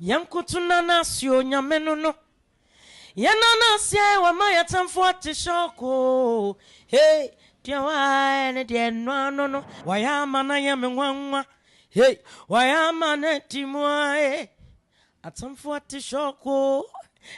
Yankutuna nasio nyameno no. Yanana sia wa maya tamfo ate shoko. Hey, dia wa ne dia no. Wayama na ya menwanwa. Hey, wayama na timwa eh. Atamfo ate shoko.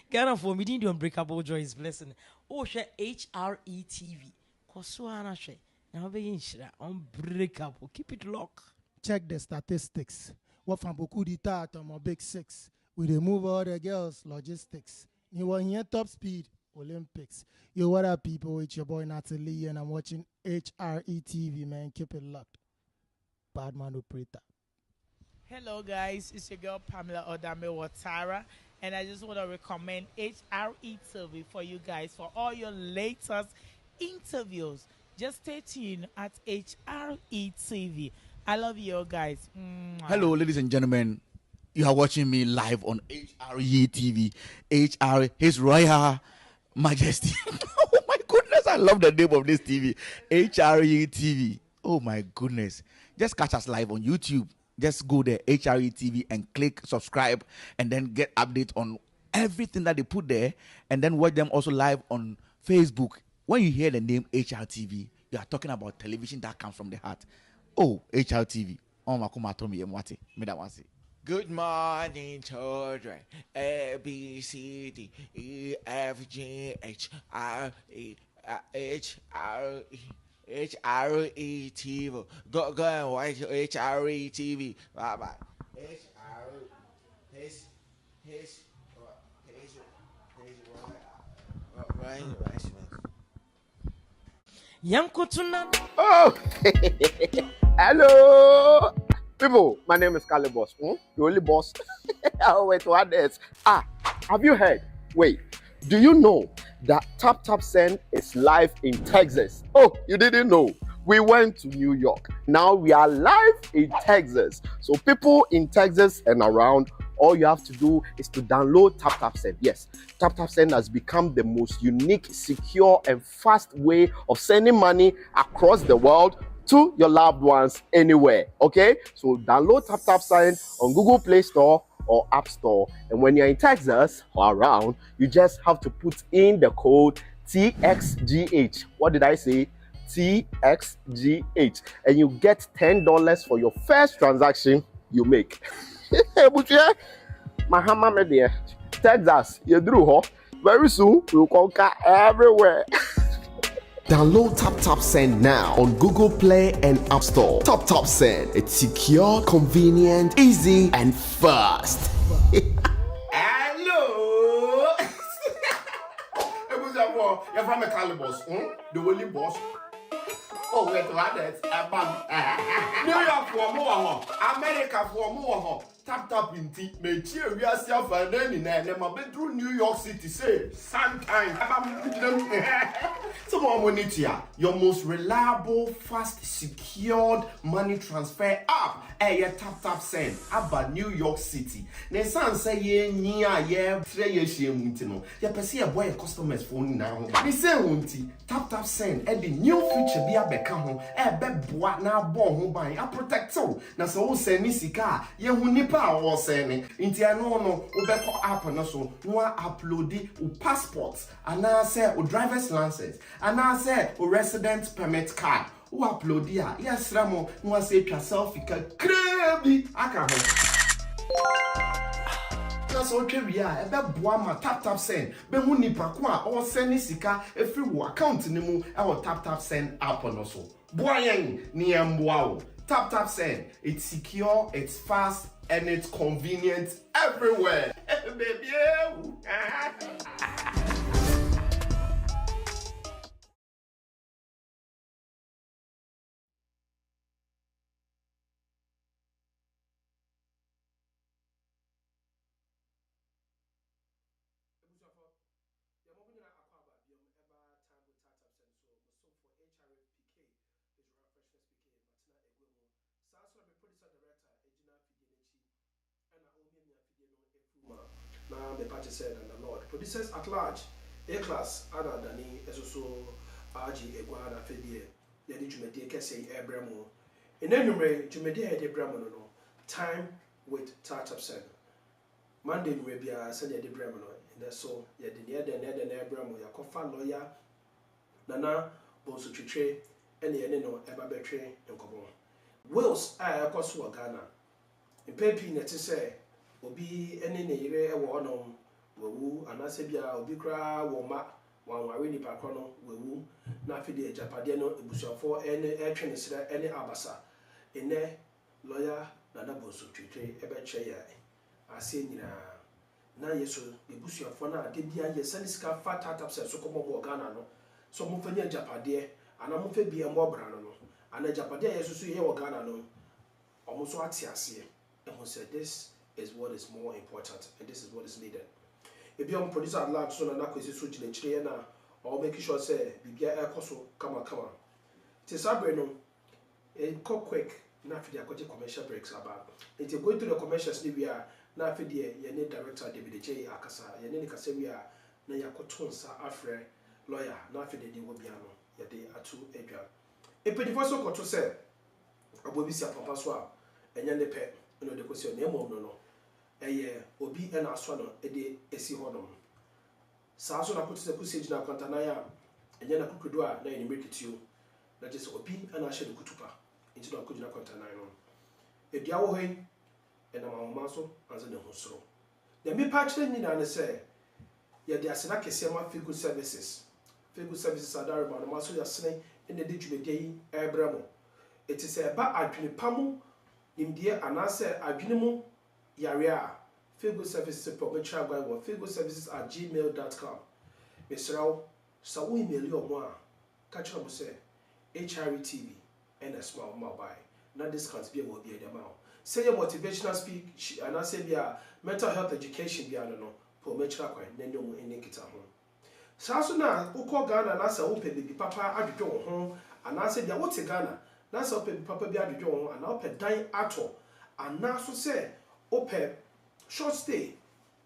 Ghana for me the unbreakable joy is blessing. Oh, share HRETV. Kosuana she. Now be inshira unbreakable. Keep it locked. Check the statistics. What from beaucoup d'État on my big six. We remove all the girls, logistics. You want here top speed, Olympics. Yo, what up, people? It's your boy Natalie, and I'm watching HRETV, man. Keep it locked. Badman operator. Hello, guys. It's your girl Pamela Odame Watara, and I just want to recommend HRETV for you guys for all your latest interviews. Just stay tuned at HRETV. I love you guys. Hello, ladies and gentlemen. You are watching me live on HRE TV. HR, His Royal Majesty. Oh my goodness, I love the name of this TV. HRE TV. Oh my goodness. Just catch us live on YouTube. Just go there, HRE TV, and click subscribe, and then get update on everything that they put there, and then watch them also live on Facebook. When you hear the name HRTV, you are talking about television that comes from the heart. Oh, HRTV. Oh, Makuma Tomi Mwati. Me that one say. Good morning, children. A, B, C, D, E, F, G, H, R, E, H, R, E, H, R, E, TV. Go and watch HRE TV. Bye bye. H, R, his, Yankutuna. Oh, hello, people. My name is Kale Boss. The only boss. Oh, wait, what is? Have you heard? Wait, do you know that Tap Tap Send is live in Texas? Oh, you didn't know? We went to New York. Now we are live in Texas. So people in Texas and around, all you have to do is to download Tap Tap Send. Yes, Tap Tap Send has become the most unique, secure, and fast way of sending money across the world to your loved ones anywhere. Okay, so download Tap Tap Send on Google Play Store or App Store. And when you're in Texas or around, you just have to put in the code TXGH. What did I say? TXGH. And you get $10 for your first transaction you make. Mahama Media, Texas, you drew, very soon we'll conquer everywhere. Download Tap Tap Send now on Google Play and App Store. Tap Tap Send, it's secure, convenient, easy, and fast. Hello. You're from a Calibos, the only boss. Oh, wait, what is New York for more, America for more. Tap tap in tea, may cheer yourself and then in and my bedroom New York City say sometime. Someone will need here. Your most reliable, fast, secured money transfer app. Tap Tap Send about New York City. Ne san say ye near 3 years ye muntino. Ya pesi a boy customers phone now. Ni say wunti Tap Tap Send the new feature be a beka ho be boa na bon ho ban a protect so. Na so wo send ni sika ye hu nipa wo send nti ano no wo be ko app na so no upload o passport ana say o driver's license ana say o resident permit card who upload ya yes ramo no say twa selfie ka krebi aka ho na so twa a ebe boa ma tap send be hu nipa ko a o send sika every wo account ni mu e wo tap send app no so boa yen ni emboa wo tap send, it's secure, it's fast, and it's convenient everywhere. Baby. The party said, and the Lord. Producers at large, A class, other than he is also RG Eguana Fedie, the Jumedia Kessay Abramo. In any way, Jumedia had Abramo, time with Tartup Sen. Monday will be a Sunday Abramo, and that's so, yet the other Ned and Abramo, your confirmed lawyer, Nana, Bonsu-Kyeretwie, and the Enino, Eba Betray, and Cobon. WILLS, I across Ghana. In Pepe, net to say, obi ene ne yire e wo no wewu anase bia obi kra wo ma wanware ni pa kro no wewu na afide ejapade no ebusuafo ene etwe sere ene abasa ene lawyer Nana Bonsu-Kyeretwie ebe che ya ase nyina na yeso ebusuafo na ade bia ye saniska fat tap se so komo mo Ghana no so mo fanya ejapade ana mo fa bia mo bra no ana ejapade yeso so ye wo Ghana no omo so ate ase e mo say this is what is more important, and this is what is needed. If you are producer at large, so na kwesi so jine chire na or make sure say bibia e koso kama. It is no quick na afidi akoje commercial breaks about. It is going to the commercials ni we are na afidi ye ne director David J akasa ye ne kase we are na yakoto nsa afre lawyer na afidi di wo bia no ye de atu edwa. Epedifo so koto say abobisi apapa so a enya ne pe no de question na emom no obi ena aso no ede esi hodom saa so na kote kusi gina kwantana ya enye na kukudu a na eni mrekitio na je se obi ena ahye de kutupa enti na kugina kwantana no edua wo hoi ena mamma so anze ne hosoro na mi pa kire nyina ne se ye de asena kese ma figu services adare ma no ma so ya sene ene de dwumede yi ebramo eti se ba adwene pamu nimdie anase adwene mu yare a figu services promotion agwa wo figuservices@gmail.com Mr. So we email you mo a ka kire mo se HRTV and a small mobile na discount be wo be dem a say your motivational speech anase bia mental health education bia no promotion agwa na nyomu eni kita ho saa so na ukọ Ghana na sa wo pe bibi papa adwedwe wo ho anase bia wo te Ghana na sa wo pe bibi papa bi adwedwe wo ho ana wo pe dan ato ana so say open short stay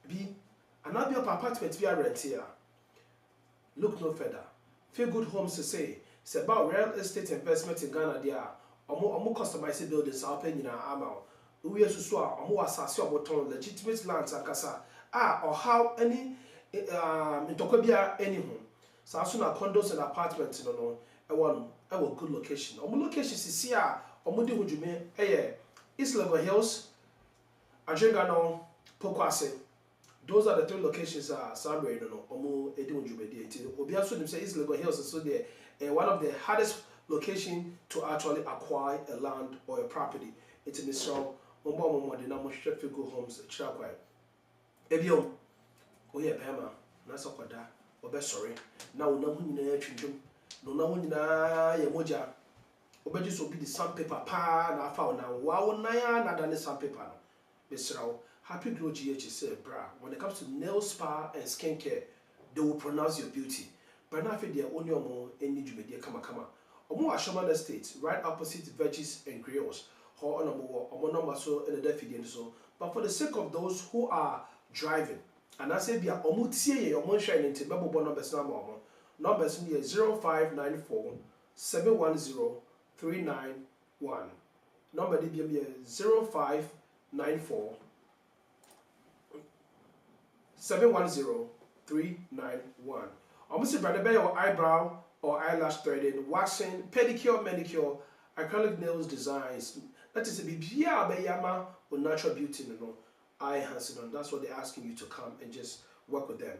be another apartment be rent here. Look no further. Feel good homes to say it's about real estate investment in Ghana there. Omo customized buildings are paying in our amount. We are so omo asase oboton legitimate lands akasa or how any intokobia any home. So as soon as condos and apartments no e good location. Omo location is here omo de hojume East Legon Hills Ajengano, Pokwase. Those are the three locations Sabre no omo edun jumedi enti obi aso nim say East Legon Hills so there one of the hardest location to actually acquire a land or a property. It's in Israel mo de na mo hwehwe figu homes chirakwai ebio oye pema na sokoda obe sorry na wona hu nyina atwindwom no na hu nyina ye moja obeji so be the sandpaper pa na afa na wa wona ya na da ne sandpaper no Mr. Happy Glow GH said, bra, when it comes to nail spa and skincare, they will pronounce your beauty. But now, if they are only more any Jumedia Kama. Omo Ashoman Estate, right opposite Veggies and Grills, or on a more, or no muscle and a definite so. But for the sake of those who are driving, and I say, be a Omutie or Monshine into Bebo numbers numbers near 0594 710 391. Number DBM 0594 710 391. Almost brother by your eyebrow or eyelash threading, waxing, pedicure, manicure, acrylic nails designs. That is a bibia bayama or natural beauty, eye enhancing. That's what they're asking you to come and just work with them.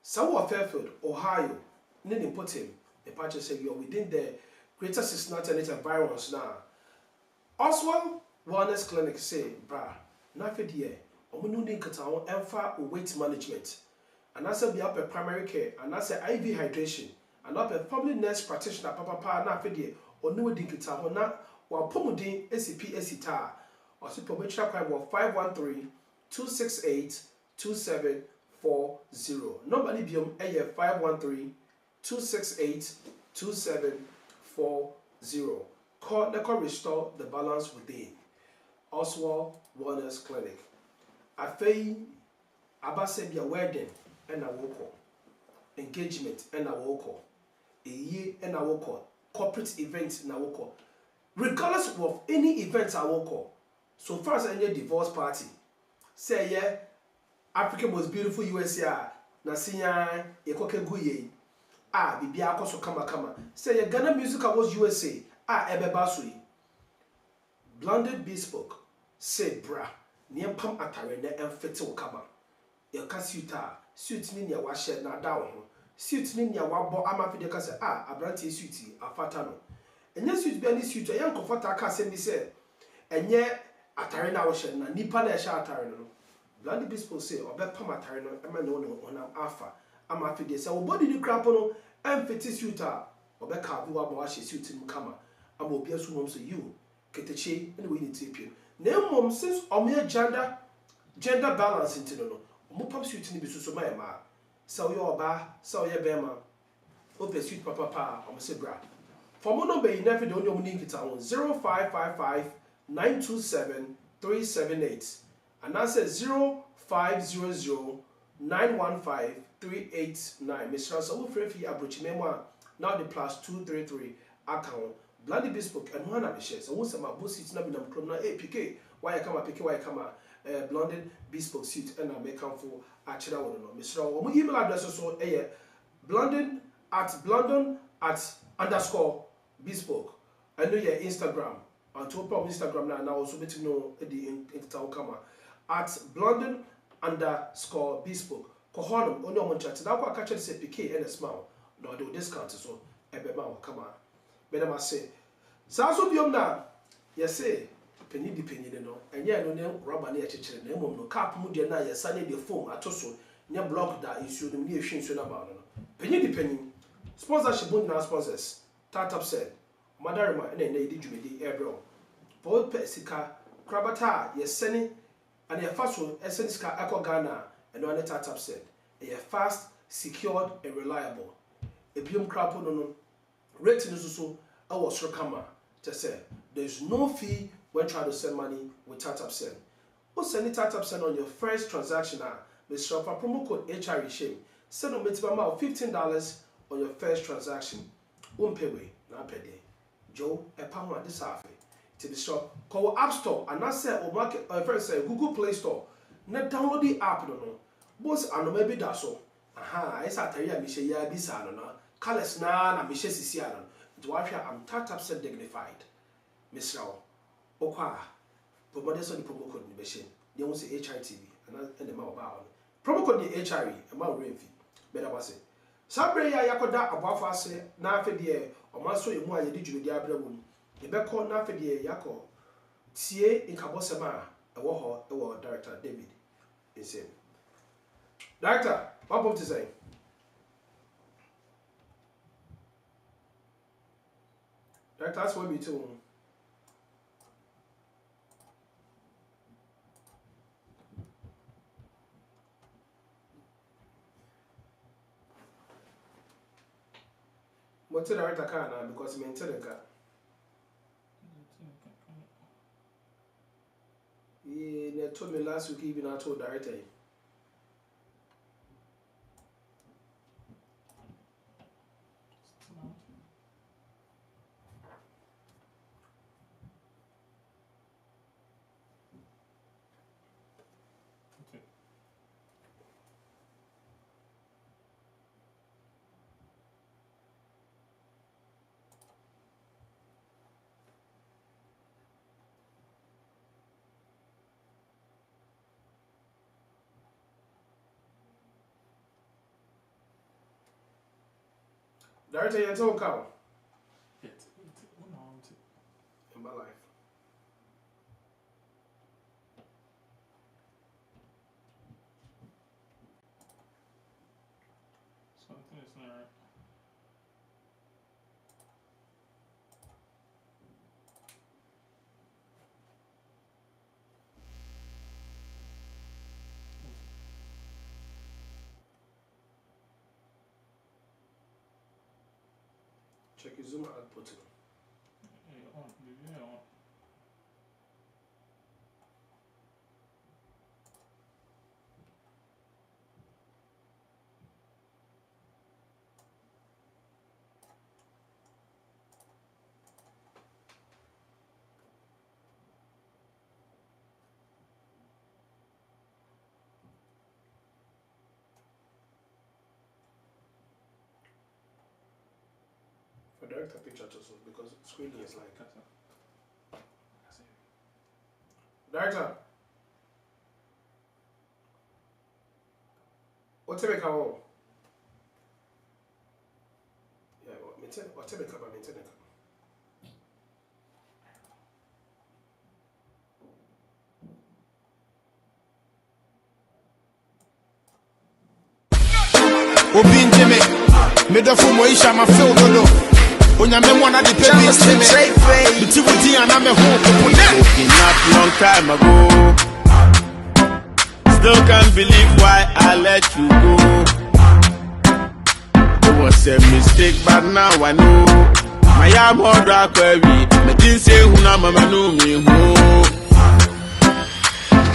Sawa Fairfield, Ohio, Nini put him. The patch said you're within the greater Cincinnati environs now. Oswald Wellness Clinic say, bra, nothing here. Omununi kataon emfa weight management. And I said be up a primary care, and I said IV hydration, and up a public nurse practitioner, papa, nothing here, or no dinkita, na, while pomodin SCP esita, or supermetra crime of 513-268-2740. Nobody biom a 513-268-2740. Call restore the balance within. Oswald Wellness Clinic. Afei abase bia wedding and a woko. Engagement and a woko. A year and a woko. Corporate events na woko. Regardless of any events I woko. So far as any divorce party. Say yeah, Africa most beautiful USA. Na sinya ye koke guye. Bibi akoso kama. Say yeah, Ghana Music Awards USA. Ebe basui. Blended bespoke. Say bra. Niempam atare na emfete okama. Ye ka suit ni nia wa shed na da ho. Suit ni nia wa bo amafide ka say abranti suit afata no. Enye suit be ani suit ye nkofota ka say bi say enye atare na wo shed na nipa na sha atare no. Blended bespoke say obepam atare no ema no onam afa amafide say wo body ni crap no emfete suit obeka bi wa bo wa she suit mu kama. Amo obi asu mom say you keteche and we need to pay. Na mom since omo gender balance into no omo pam suit ni bi so my ma. Say we oba, say we bema. Open suit papa omo say bra. For mo number you never don omo nkita on 0555-927-378 and I said 0500-915-389. Mr. So we free abrochi memo now the +233 account. Bloody bespoke and one of the shares. So once my boss sits na binam krom na PK. Why I come blended bespoke suit and I make come for actually I don't know. Mr. Omo email address also blended@_bespoke. I know your Instagram. On top of Instagram now also bet to know the in kama at blended_bespoke. Kohonum only on chat. That what catch say PK and a smile. No do discount so ebe ma come on. Better say. Saso biom na say penny di penny no. Enye no ne rubber na chechere na emom no cap mu de na yesa ne de foam atoso ne block da issue no ne ehwe nso na ba no. Penny di penny. Sponsorship bond na sponsors. Startup said. Madarima na di dwumedi ebro. Both pesika krabata yesene and your fast one essence car echo Ghana and one startup said. A fast, secured and reliable. A biom crapo no. Rating is also our kama to say there's no fee when trying to send money with TapTap Send. Or send TapTap Send on your first transaction. Mr. Promo code HRE Shame. Send on minimum $15 on your first transaction. Pay way, not per day. Joe, a pound this half to the shop. Call App Store and I say or market first say Google Play Store. Not download the app no. Boss I know maybe that's so. Aha, it's a terrier Michelle Yabisa no. Colors na Michelle Sisiano. I'm TapTap Send dignified. Miss Rao. Okwa. Promote the promo code in the machine. They won't say HRTV and the mouth bound. Promo code the HRE and my rain fee. Better was it. Sabre ya yakoda abafo ase na afedie o maso emu aye di dwumedi abrabum. Ye be call na afedie yako. Tie nkabosema ewo ho ewo director David. Insane. Director, what about to say? That's what we do. What's the director car now? Because I'm in the car. They told me last week even I told director. Director, you talk out in my life. Something is not right. Check your Zoom output. For director picture also because screen is like director. What's it called? Yeah, what's it called? Obi Jimmy, made for Moisha, my field, when you're one of the babies, the Tibuti and I'm a home. Not long time ago, still can't believe why I let you go. It was a mistake, but now I know. My am all dark, baby. I didn't say who na mama knew me.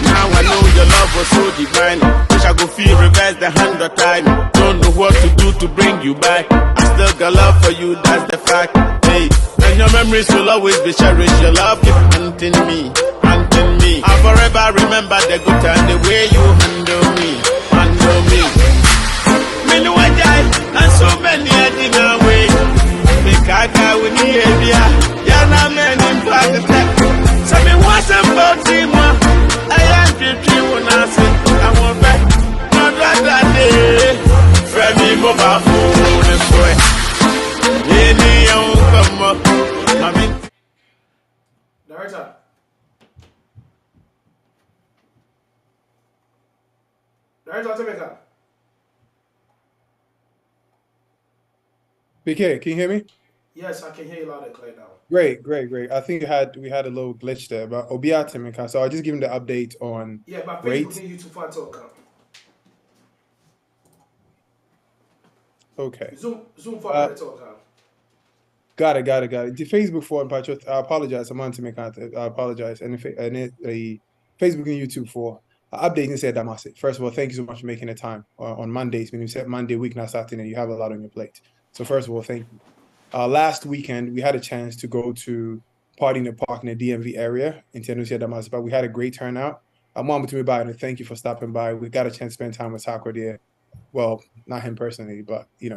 Now I know your love was so divine. Wish I could feel reverse the 100 times. Don't know what to do to bring you back. I still got love for you, that's the fact. Hey, and your memories will always be cherished. Your love keep haunting me, haunting me. I'll forever remember the good time, the way you handle me, handle me. Me know I die, and so many I didn't wait. Make I die with the area. Yeah, now man in black attack. So me was about him. I am pretty when I say I want back. Not that day. Femi mobile phone and sweat. Any young come up. Director. Director, what's it called? BK, can you hear me? Yes, I can hear you loud and clear now. Great. I think we had a little glitch there, but Obiatimika. So I'll just give him the update on but rate. Facebook and YouTube for talk. Okay. Zoom for talk. Got it. The Facebook for Patriot. I apologize. I'm on to make I apologize. And the Facebook and YouTube for updating said that message. First of all, thank you so much for making the time on Mondays. When you said Monday week, not Saturday, you have a lot on your plate. So first of all, thank you. Last weekend, we had a chance to go to party in the park in the DMV area in Tenusia Damas, but we had a great turnout. I'm on between by and thank you for stopping by. We got a chance to spend time with Sakura there. Well, not him personally, but he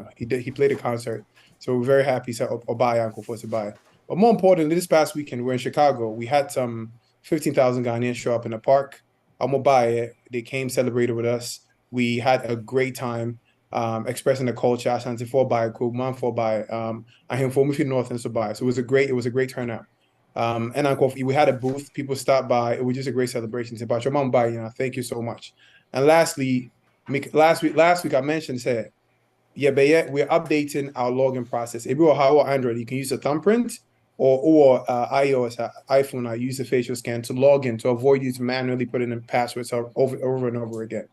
played a concert. So we're very happy to buy Uncle for to buy. But more importantly, this past weekend, we're in Chicago. We had some 15,000 Ghanaians show up in the park. I'm gonna buy it. They came, celebrated with us. We had a great time. Expressing the culture, Ashanti for by Kubman for by I him for Mufi North and so by. So it was a great turnout. And we had a booth, people stopped by. It was just a great celebration. About your mom by, thank you so much. And lastly, last week I mentioned said, we're updating our login process. If you're how Android, you can use a thumbprint or iOS, iPhone, I use a facial scan to log in to avoid you to manually put in passwords over and over again.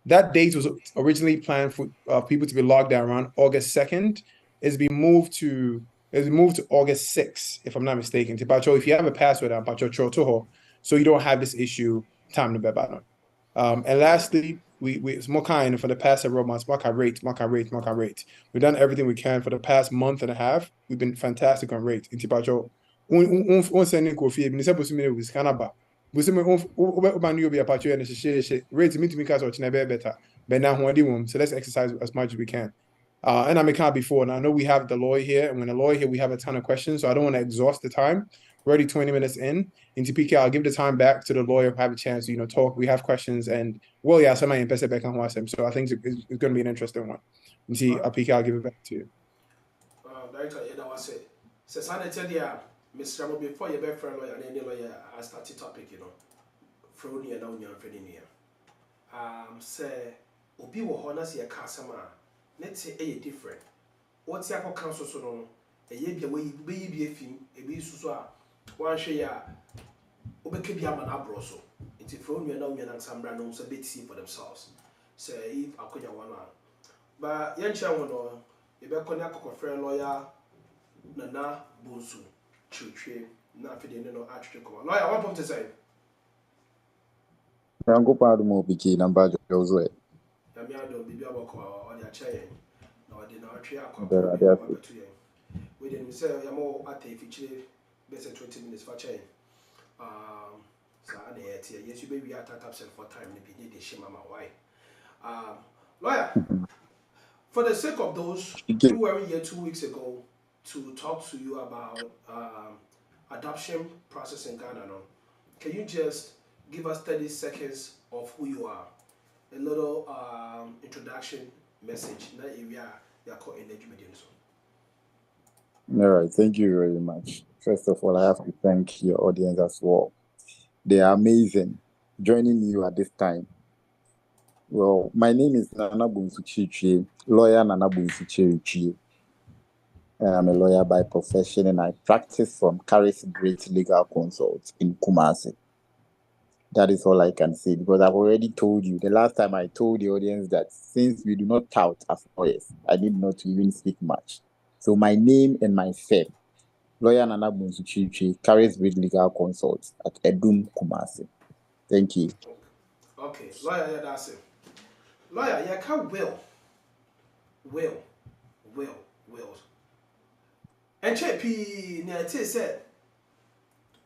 That date was originally planned for people to be logged down around August 2nd. It's been moved to August 6th, if I'm not mistaken. If you have a password, so you don't have this issue time to be about. And lastly, it's more kind for the past several months. Mark rate. We've done everything we can for the past month and a half. We've been fantastic on rate. In Tipacho, sending Kofi, rate me to make us better. But now so let's exercise as much as we can. And I make it before, and I know we have the lawyer here, and when the lawyer here, we have a ton of questions, so I don't want to exhaust the time. We're already 20 minutes in. Into PK, I'll give the time back to the lawyer, have a chance to talk. We have questions, and somebody back on WhatsApp. So I think it's going to be an interesting one. And see, PK, I'll give it back to you. Director, that was it. So, Sunday, Mr. Mo, before your best friend lawyer and any lawyer, I started topic, Frony and now you're friendly near. Say, Obi will honor see a customer. Let's say a different. What's your council so long? A year be away, be a thing, a be so one share. Obekebiaman abroso. It's a phone you know, and some randoms a bit see for themselves. Say, if I could one. But Yancha one, if I connect a friend lawyer, Nana Bonsu-Kyeretwie, not for the no architect. Lawyer, what point to say? Rango Pardon became number those way. Yamiado, Bibi Aboko, or their chain. No, I did not try There to you. We didn't say Yamo at a feature, best 20 minutes for chain. So, yes, you baby at absent for time, if you need the shimama. Why? Lawyer, for the sake of those who were here 2 weeks ago to talk to you about adoption process in Ghana, can you just give us 30 seconds of who you are? A little introduction message. Now, if you are called in the All right, thank you very much. First of all, I have to thank your audience as well. They are amazing joining you at this time. Well, my name is Nana Bonsu-Kyeretwie, lawyer Nana Bonsu-Kyeretwie. I'm a lawyer by profession and I practice from Caris Great Legal Consult in Kumasi. That is all I can say because I've already told you. The last time I told the audience that since we do not tout as lawyers, I need not to even speak much. So my name and my firm, lawyer Nana Bonsu-Kyeretwie, Caris Great Legal Consult at Edum, Kumasi. Thank you. Okay, lawyer, yeah, that's it. Lawyer, yeah, can wills. And JP, near said,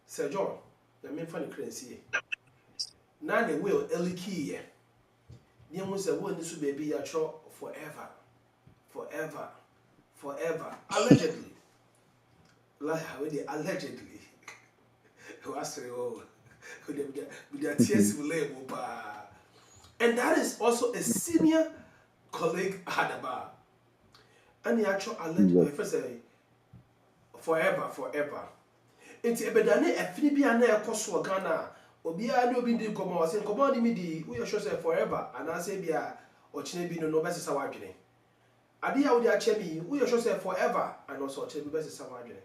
Sir John, the main funny currency. Now the will, Eliki, there was a one this will be a chop forever. Allegedly. Like how they allegedly. Who I say, oh, with their tears will label. And that is also a senior colleague had a bar. And the actual allegedly, first say, forever. It's a bedane a Philippine Kosovo Ghana. Obia no bindi komo wase komo ni midi we sure say forever and I say bia o chine bi no bese sawadwene ade ya wo dia chemi we sure say forever and also chine bi bese sawadwene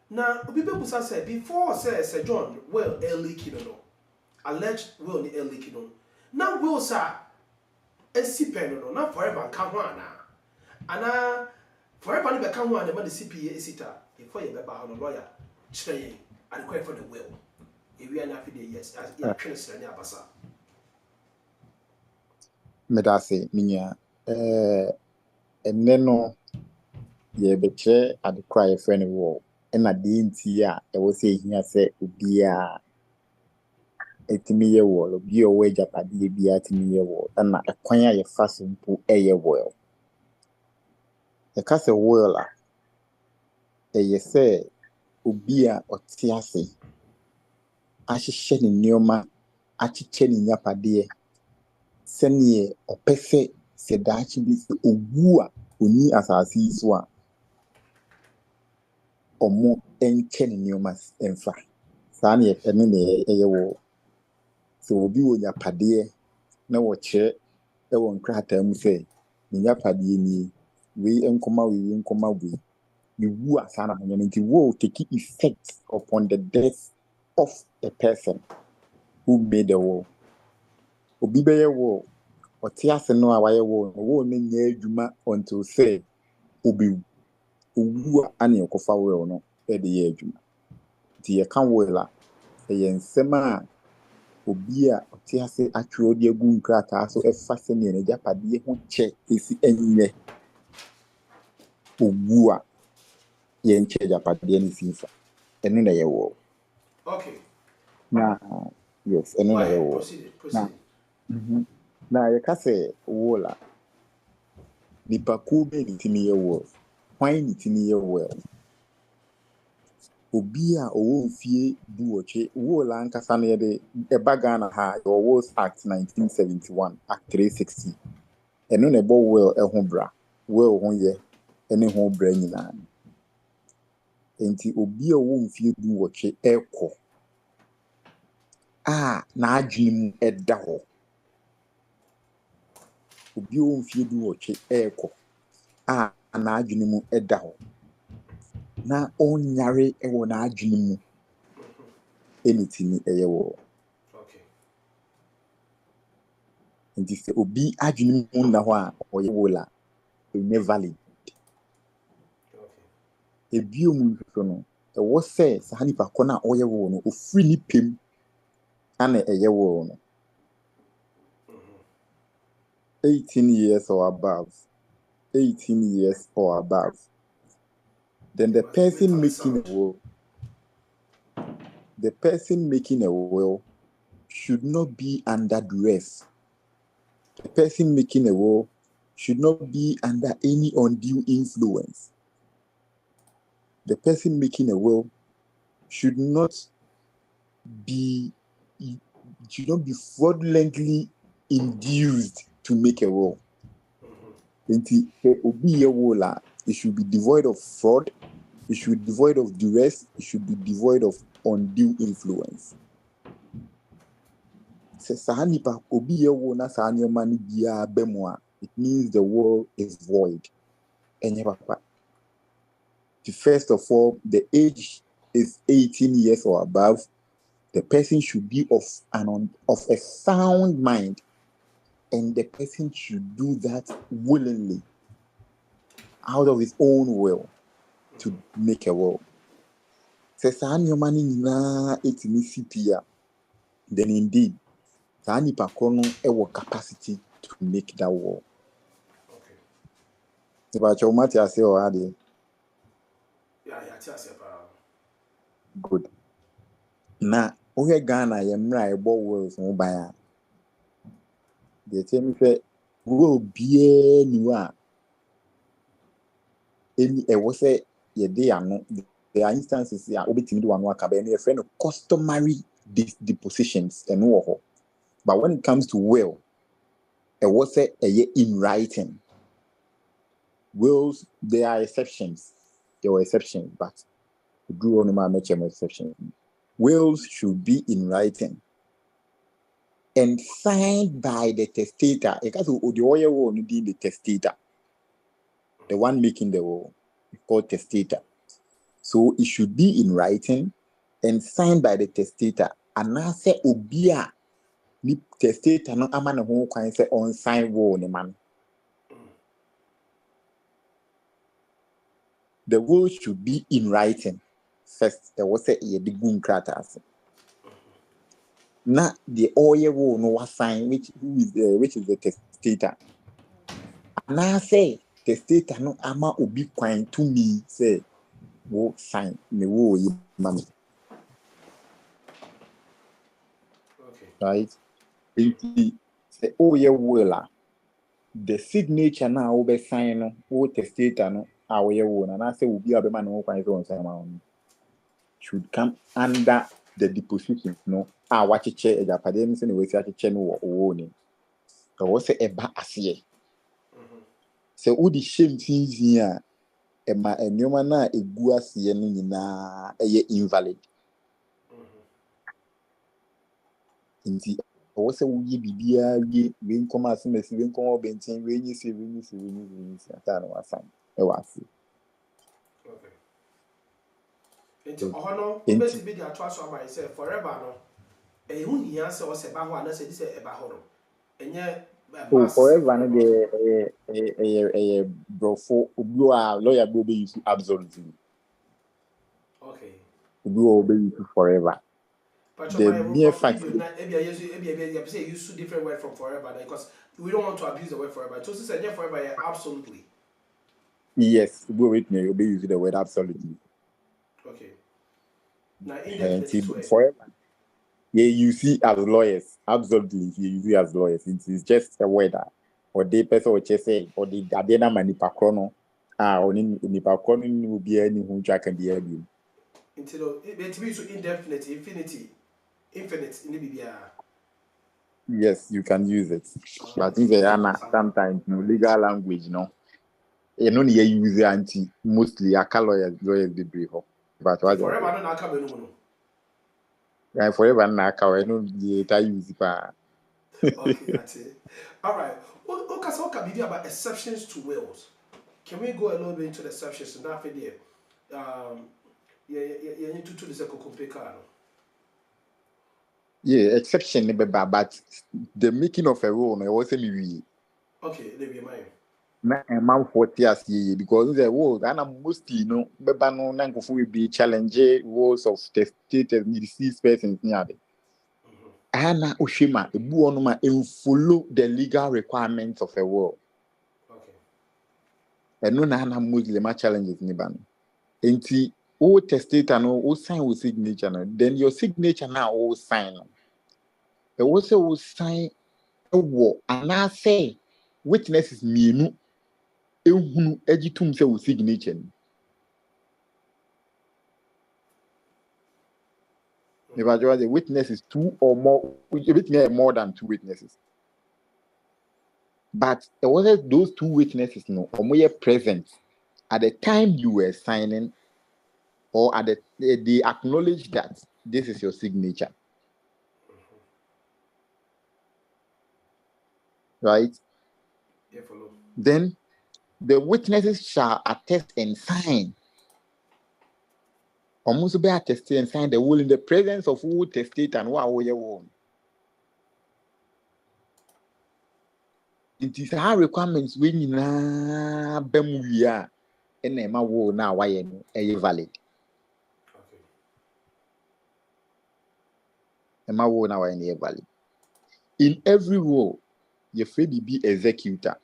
na obi bebusa say before say John well early no alleged will ni early no na will sa esipen no na forever ka ho ana forever ni be ka ho ana ma the CPA esita before you be ba ho no lawyer chire and quite for the will. If we are not feeling yes, as you are trying to say, Abasa. Medase, Minya, and then no, ye betray at the cry of any war, and I didn't see ya. I was saying here, say, be a 80 wall, be a wage up at the be at me wall, and acquire your fasten to a well. The castle whirler, ye say, Ubia or Tiasi. Ahyehyɛ ne nneɛma akyekyɛ ne nyapadeɛ sɛnea ɔpɛ sɛ sɛ daakye bi sɛ owu a oni asase yi so a ɔmo nkyɛ ne nneɛma mfa saa ne ɛne ne ɛyɛ wɔ sɛ obi wɔ nyapadeɛ na wɔkyerɛ ɛwɔ nkrataa mu sɛ ne nyapadeɛ nie wei nkɔma wei ne wu a saa na ɔnyɛ no nti will take effect upon the death of a person who made the war. Obi beye war, or tiase no awaye war, war ne nye adwuma until say obi uwa ane okofa war no e de ye adwuma. Ti ye kan war la e ye nsema a obi a tiase atwe odi agu nkrata so e fa se ne japade ho che esi enye owu a ye nche japade ne sinfa eno na ye war. Okay. Now, yes, another word. Proceed. Now, you can say, Wola. The Pakube nitini world. Why nitini world? Obia o fie duoche Wola ankasane de Ebagana ha your WILLS Act 1971 Act 360. Eno ne bo will ehobra. Will honye ene ho bra nyina. Enti obi a wo mfie du wɔtwe ekɔ na adwene mu ɛda hɔ. Obi a wo mfie du wɔtwe ekɔ na adwene mu ɛda hɔ. Na onyare ɛwɔ na adwene mu. Enitini ɛyɛ wɔ. Okay. Nti sɛ obi adwene mu na hɔ a ɔyɛ wɔ la ɛnyɛ valid. Ebio mu so no ɛwɔ sɛ saa nipa kɔ na ɔyɛ wɔ no ofiri ni pem ana ɛyɛ wɔ no. 18 years or above. 18 years or above. Then the person making a will should not be under duress. The person making a will should not be under any undue influence. The person making a will should not be fraudulently induced to make a will. It should be devoid of fraud, it should be devoid of duress, it should be devoid of undue influence. It means the will is void. First of all, the age is 18 years or above. The person should be of a sound mind, and the person should do that willingly, out of his own will, to make a will. Then indeed, capacity to make that will. Okay. Good. Now, we Ghana, wills no buy. They tell me that will be anywhere. I was say, there are instances here. Obitimi do one work a friend of customary depositions and no. But when it comes to will, I was say in writing. Wills, there are exceptions. There were exceptions, but we do only make an exception. Wills should be in writing and signed by the testator. Because the testator, the one making the will, is called testator. So it should be in writing and signed by the testator. And I say, Obia, the testator no amana who can say on sign will the man. The will should be in writing. First, there was a good craters. Now, the oil will no sign which is the testator. And I say, testator no ama obi quine to me say, wo sign me wo money. Okay. Right? Say, oh yeah, will the signature now will be sign no testator no our own, and I say will be a man who can should come under the deposition. No, watch a chair at the academics and we say a chair no warning. There was a ba asie. So, who the shame things here? Emma and your mana a guasi na invalid. Indeed, I was a wee bibia, we come as soon as we come up and say, when you see, I was fine. I was. Okay. Into honor, best be the trust of myself forever. No, a who he answer was about one, I said, this is about honor. And yet, forever, a brofo, lawyer will be absolutely. Okay. Will be forever. But the mere fact you use different word from forever because we don't want to abuse the word forever. So since I forever, yeah, absolutely. Yes, go with me. You'll be using the word absolutely. Okay. Now indefinite forever. Yeah, you see as lawyers, absolutely. You see as lawyers. It's just a word. Or they person or say or the Gardena manipacrono. Or nipacrono will be any who can be able. Until it means indefinite, infinity. Infinite in the BBR. Yes, you can use it. But in the sometimes legal language, you know, you use it mostly a lawyers the brief. But what Forever no na come no. right forever na ka we no the use pa. Okay, that's it. All right. Okay, so can about exceptions to wills. Can we go a little bit into the exceptions? And after there, you need to do the car. Yeah, exception but the making of a rule no was me. Okay, they be mine. Na a man 40 years ye because the world and I'm mostly no beba no na nkofo we be challenge rules of the state and disease persons near. Ana Oshima, a buonuma and follow the legal requirements of a world. Okay. And no na Muslim challenges niban. Enti o testator no o sign with signature no then your signature now o sign. E wo se o sign e wo ana say witnesses mienu ehunu agitum say o signature. Never the witnesses two or more, more than two witnesses. But it wasn't those two witnesses no or present at the time you were signing, or at they acknowledge that this is your signature. Right? Yeah, follow. Then the witnesses shall attest and sign. Almost be attested and sign the will in the presence of who testate and what we own. It is our requirements when you na bemuya and Emma will now why valid. Okay. Emma will now valid. In every role, your free be executor.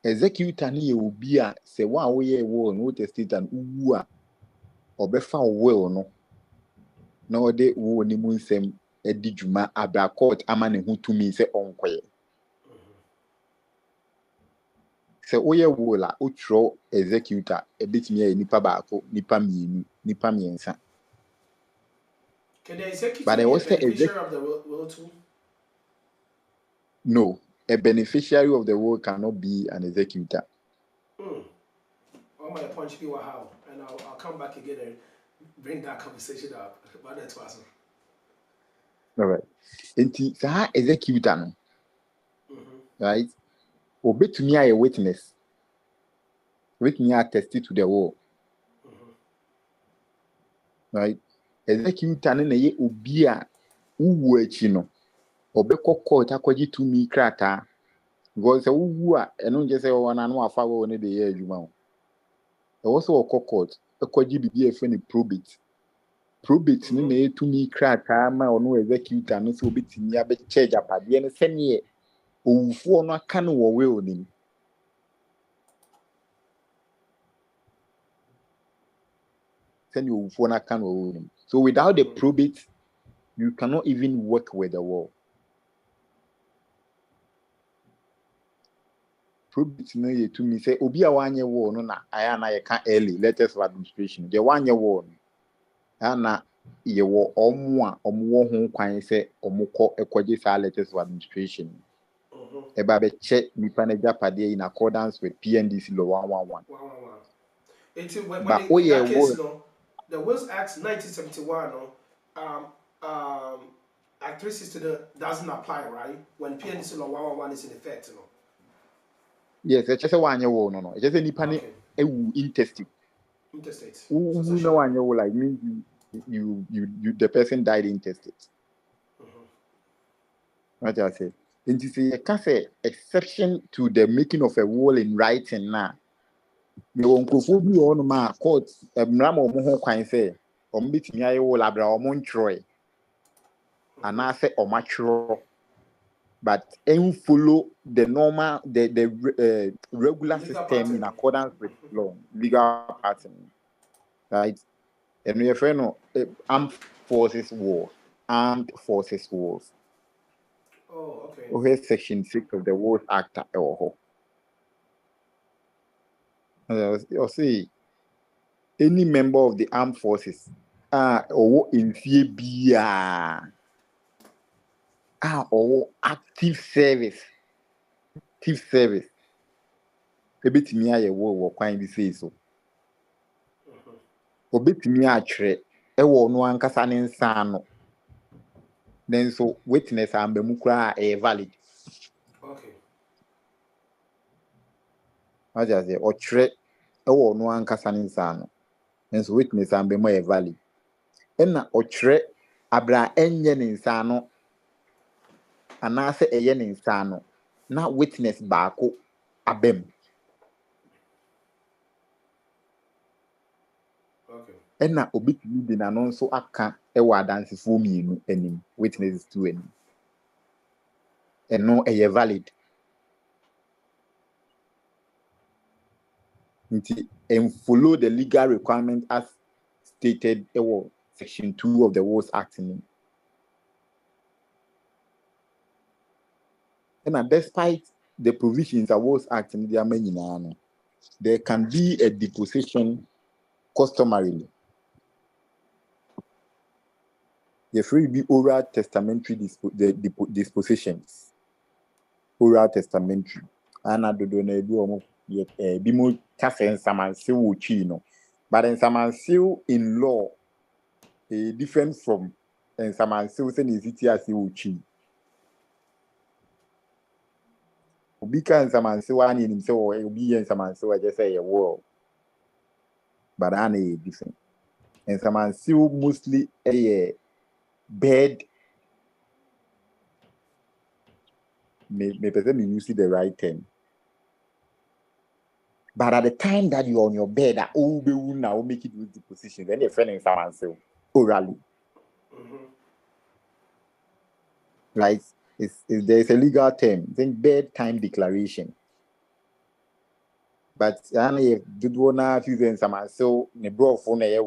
Executor ni will be a say one way will no testate and uwa or befa will no. No de wo ni munsem edi djuma abra court amane hu tumi se onkoye. Se oye wo la otro executor ebetimi ya nipa baako nipa mienu nipa miensa. Can the executor But be I a was the beneficiary of the will too? No, a beneficiary of the will cannot be an executor. All my punch be how, and I'll come back again and bring that conversation up. But that's awesome. All right. Enti sa executor no. Right? Obetumi a witness. Witness attest to the will. Right? Executor no na ye obi a uwu echi no. Obekọ court akwaji tumi krata. Because uwu a eno nje se wana no afa wo ne de ye adwuma o. E wo so court akwaji bibi efe ne probate. Probate ni na etumi krata ma ono executor no so obetimi abe charge apade ne sene owufo no aka no wo will nim. Send you for na can will. So without the probate, you cannot even work with the will. Probate no ye to me say obi a wanye will no na aya na ye can early letters of administration. The wanye will na ye wo omo a omo ho kwan say omo kọ ekwaje sa letters of administration. Eba be check nipa na japade in accordance with PNDC law 111. When But in that case, no, the Wills Act 1971, Act 360 doesn't apply, right? When PNDC law 111 is in effect, no. Yes, it's just a one year war, no. It's just a nipa intestate. Interstate. Who know one year like means you the person died intestate. What I say. And you say, I can say exception to the making of a will in writing now. Me won kofo bi on ma court mram o mo ho kwan say o mbetimi aye will abra o mo ntroy. Ana say o matro. But follow the normal the regular legal system pattern in accordance with law, legal pattern, right? And we have armed forces wars. Armed forces wars. Oh, okay. Okay, Section 6 of the Wars Act. I'll say any member of the armed forces or in FIBIA or active service. Active service. Ebetimi aye wo kwan bi say so. obetumi atwere ewo no ankasa ne nsa no then so witness ambemu kura valid Okay. aja say otwere ewo no ankasa ne nsa no then so witness ambemu valid na otwere abra enye ne nsa no anase eye ne nsa no na witness baako abem. Okay. Ena obitumi di na no nso aka ewa adansefo mienu anim witnesses two anim. Eno eye valid. Nti follow the legal requirement as stated ewo section 2 of the WILLS Act. And despite the provisions of WILLS Act in the there can be a deposition customarily. The free be oral testamentary dispositions. Oral testamentary. Ana dodo na ebi omo bi mo kase nsamanse wo chi no. But nsamanse in law different from nsamanse wo se na eziti ase wo chi. Obi kan nsamanse wa ni nim se wo obi yen nsamanse wa je say ye wo. But ana different. Nsamanse mostly bed may person use the right term. But at the time that you're on your bed, now make it with the position. Then your friend in someone say orally. Like there's a legal term, then bedtime declaration. But if did wanna few then someone so ne bro phone a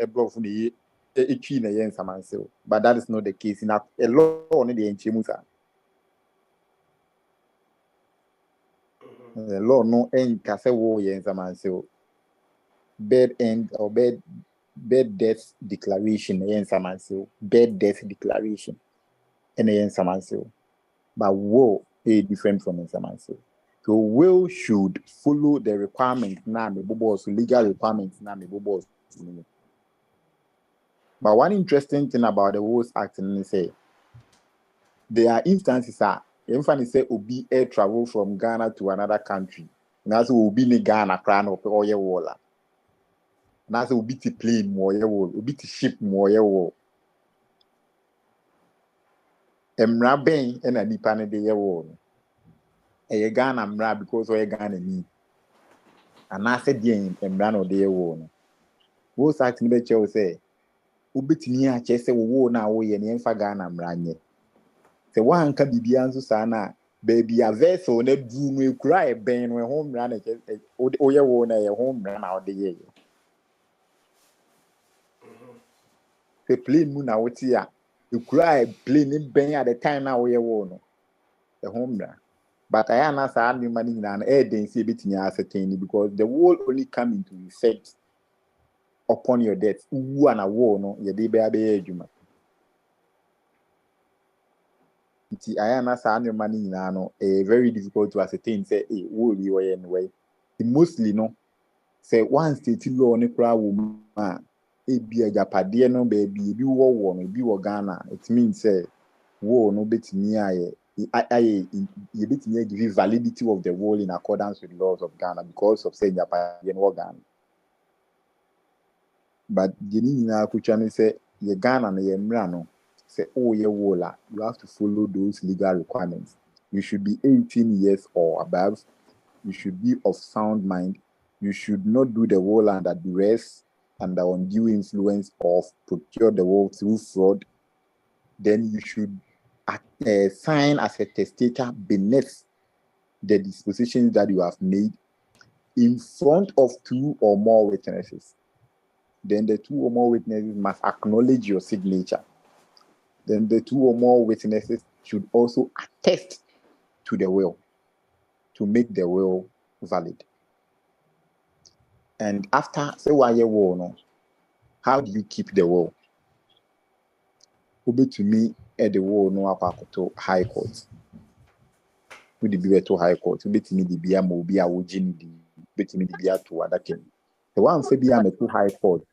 bro phone a yen someone so. But that is not the case. In a law on the enchimusa. The law no end kase wo yen someone so. Bed end or bed death declaration yen someone so. Bed death declaration and yen someone so. But woe is different from someone so. So will should follow the requirements now legal requirements now. But one interesting thing about the WILLS Act is say there are instances if say obi air travel from Ghana to another country. That's obi in Ghana crown or oye wall. That's obi to plane more wall, obi to ship more wall. Emra ben and a dipane de wall. A Ghana mra because we Ghana ni. And I said yen emra no de wall. WILLS Act ni be say ubetini a chese wo na wo ye ne mfa Ghana mranye se wa anka bibia nso sa na baby a vessel na du no ekura e ben no ho mra na chese o ye wo na ye ho mra na o de ye se plane mu na woti a ekura e plane ben at the time na wo ye wo no e ho mra but I na sa ni mani na na e den se betini ascertain because the will only come into effect upon your death wu ana wo no ye de be adwuma nti aya na sa anema ni nyina no very difficult to ascertain say wo bi wo ye no way mostly no say one state law ne kra wo ma bi ajapade no be bi wo no bi wo Ghana it means say wo no betimi aye ye betimi give validity of the will in accordance with laws of Ghana because of say ajapade no Ghana. But the nyina akutwa ne say ye Ghana na ye mra no say ye wola you have to follow those legal requirements. You should be 18 years or above. You should be of sound mind. You should not do the will under duress, under undue influence, or procure the will through fraud. Then you should sign as a testator beneath the dispositions that you have made in front of 2 or more witnesses. Then the 2 or more witnesses must acknowledge your signature. Then the 2 or more witnesses should also attest to the will to make the will valid. And after say why you will no, how do you keep the will? Ube to me at the will no to high court. Would be to high court? Ube to me the bia mo bia wojini di. Ube to me the bia to other king. The one say bia me to high court.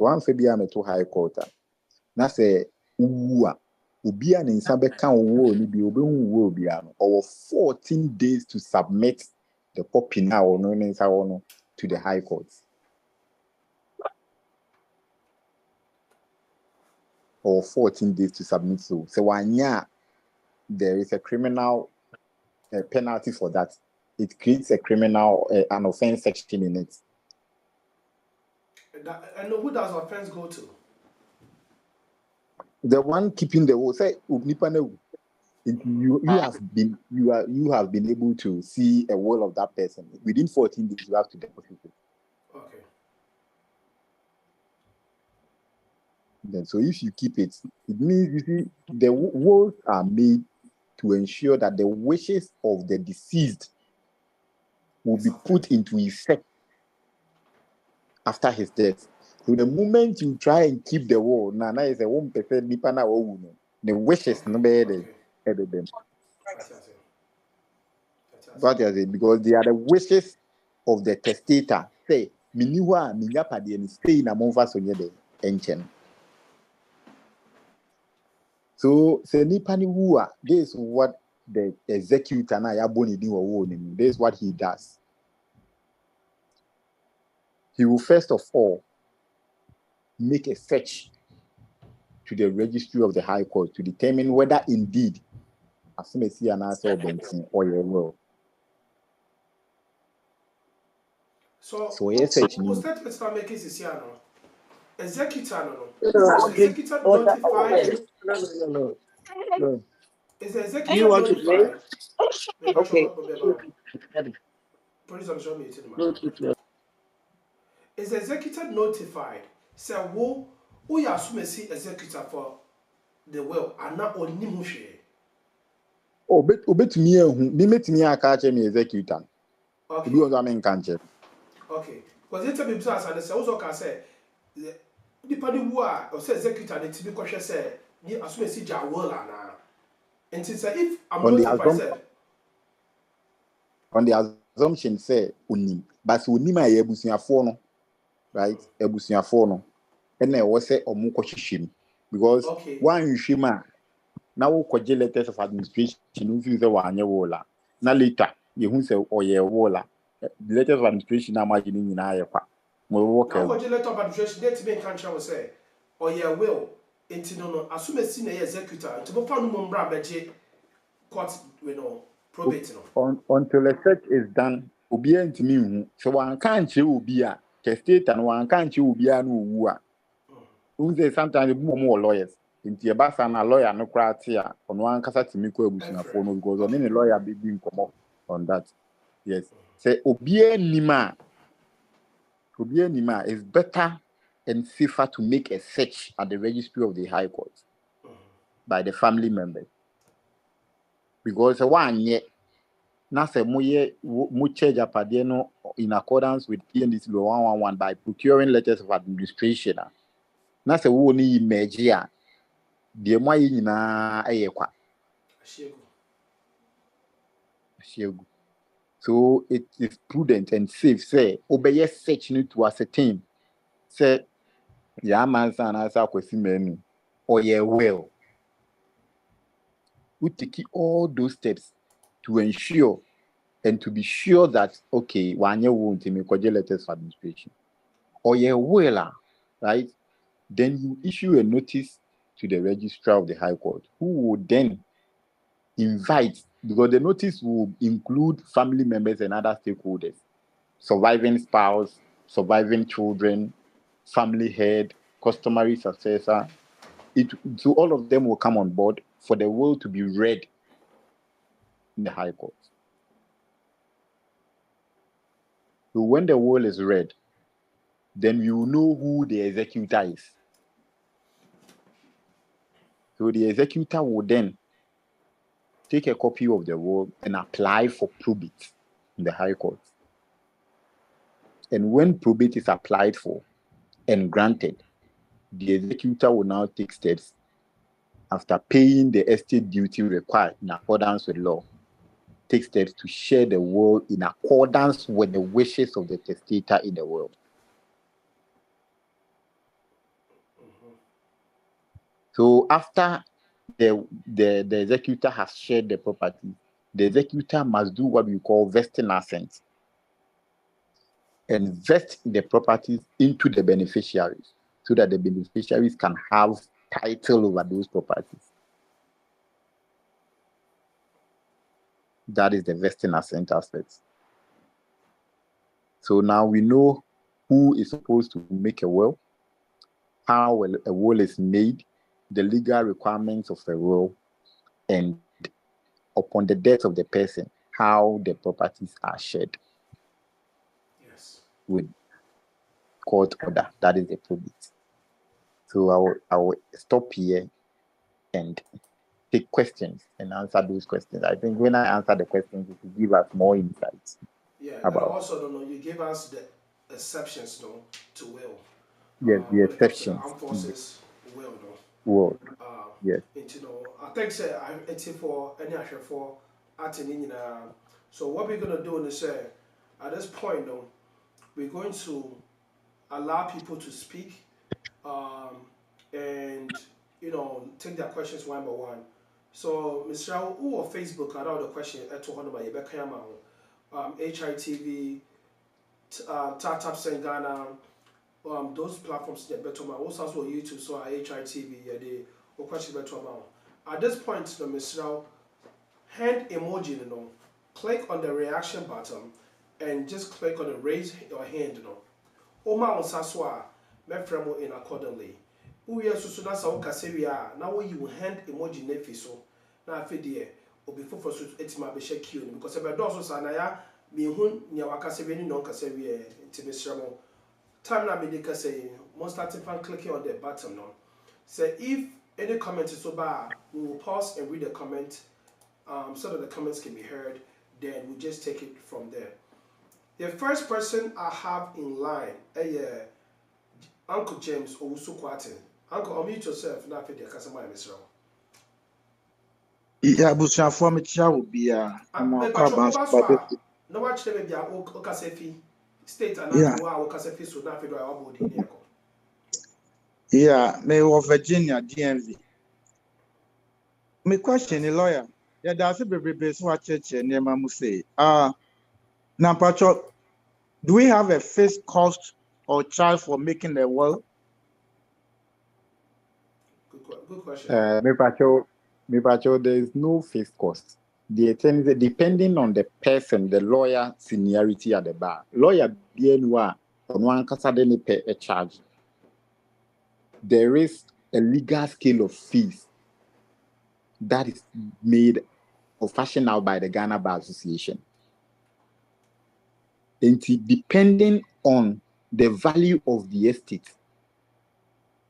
So one fe bia me to high court. Na say uwa obi a ne nsa bɛka wo ni bi obehu wo bia no or 14 days to submit the copy now or no ne nsa wo no to the high court. Or 14 days to submit so wanya there is a criminal penalty for that. It creates a criminal an offense section in it. And who does offense go to? The one keeping the will say you have been able to see a will of that person within 14 days. You have to deposit it. Okay. Then so if you keep it, it means you see the wills are made to ensure that the wishes of the deceased will be put into effect after his death. So the moment you try and keep the will, now is a 1% nipa na wo no. The wishes no be them. But because they are the wishes of the testator. Say, miniwa minya padi and stay na monfa sonye de enchen. So say nipa ni wua, this is what the executor na ya boni di wo ni. This is what he does. He will first of all make a search to the registry of the High Court to determine whether indeed Asumesi and Asa Benson or your will. So yes, search who me. statement start making this here now? Executor no. Executor notified. No. Is the executor notified? Okay. Police on show me it. Is the executor notified? Say who you Asumesi executor for the will and not on Nimushe? Oh, bet me who met me a catch me executor. Okay. You was a cancer. Okay. Because it be business and say also can say the party who are or say executor the to be cautious say ni Asumesi ja will and and say if I'm notified on the assumption say unim but unim a ebusuafo no right ebusuafo no and na wo say omu kwahwehwem because one hwehwem a na wo kwaje letters of administration no feel say wanye wola na later you hu say oye wola the letters of administration na imagine nyina ayekwa mo wo ka kwaje letter of administration date be kan try we say oye will enti no Asumesi na executor enti bo pa no mo mbra beje court we know probate no until a search is done obi antimi hu so wan kan che obi a ke state and wan kan che obi a no wu a unze sometimes mo lawyers nti e ba sa na lawyer no kra te a ono an kasa timi ko abusuafo no because on any lawyer be nkomo on that yes say obi anima is better and safer to make a search at the registry of the High Court by the family members because one yet na se mo charge apade no in accordance with PNDC law 111 by procuring letters of administration na se wo ni image a de mo ayi nyina ayekwa Ashegu. So it is prudent and safe say obey search need to ascertain say ya man san asa kwesi menu or ye will we take all those steps to ensure and to be sure that okay wanye won't me kwaje letters of administration or ye will right then you issue a notice to the registrar of the High Court who would then invite, because the notice will include family members and other stakeholders, surviving spouse, surviving children, family head, customary successor. So all of them will come on board for the will to be read in the High Court. So when the will is read, then you know who the executor is. So the executor will then take a copy of the will and apply for probate in the High Court. And when probate is applied for and granted, the executor will now take steps after paying the estate duty required in accordance with law, take steps to share the will in accordance with the wishes of the testator in the will. So after the executor has shared the property, the executor must do what we call vesting assent and vest the properties into the beneficiaries so that the beneficiaries can have title over those properties. That is the vesting assent aspect. So now we know who is supposed to make a will, how a will is made, the legal requirements of a will, and upon the death of the person, how the properties are shared. Yes. With court order. That is the probate. So I will stop here and take questions and answer those questions. I think when I answer the questions, it will give us more insights. Yeah, and about. also, don't know, you gave us the exceptions, no, to will. Yes, the When it comes to the exceptions. armed forces, will, no. Word. Yes. You know, I think say it's for any actual for attending. So what we're gonna do is say, at this point, though, we're going to allow people to speak, and you know, take their questions one by one. So, Mr. Rao, who on Facebook had all the question at 200 by Rebecca HITV, Tap Ghana, those platforms that better my also on YouTube, so HITV, yeah, the question better amount. At this point, the Mr. Rao, hand emoji, you know, click on the reaction button and just click on the raise your hand, you know. Oma on Saswa, Mefremo in accordingly. Who is so that's our Casaria, now you hand emoji nefiso. Now, Fidie, or before for it's my bishop because if I do so, Sanaya, me hun, Niawaka Savini non Casaria, Timisramo. Time now, Medica say, most starting from clicking on the button. No. Say if any comment is so bad, we will pause and read the comment so that the comments can be heard. Then we just take it from there. The first person I have in line, Uncle James Bonsu-Kyeretwie. Uncle, unmute yourself. Now, for the customer, Mr. Rao. Yeah, abusuafo mekyia wo bia ama kwa ba no watch them bia o kasefi state and yeah wa o kasefi so na fedo wa body ne ko. Yeah, me wo Virginia DMV. Me question the lawyer. Yeah, that's a bebrebe so acheche nema mu say. Na pacho, do we have a fixed cost or charge for making the will? Good question. Me pacho, there is no fixed cost. The thing is depending on the person, the lawyer seniority at the bar. Lawyer BNwa on one kasa they pay a charge. There is a legal scale of fees that is made or fashioned out by the Ghana Bar Association. And depending on the value of the estate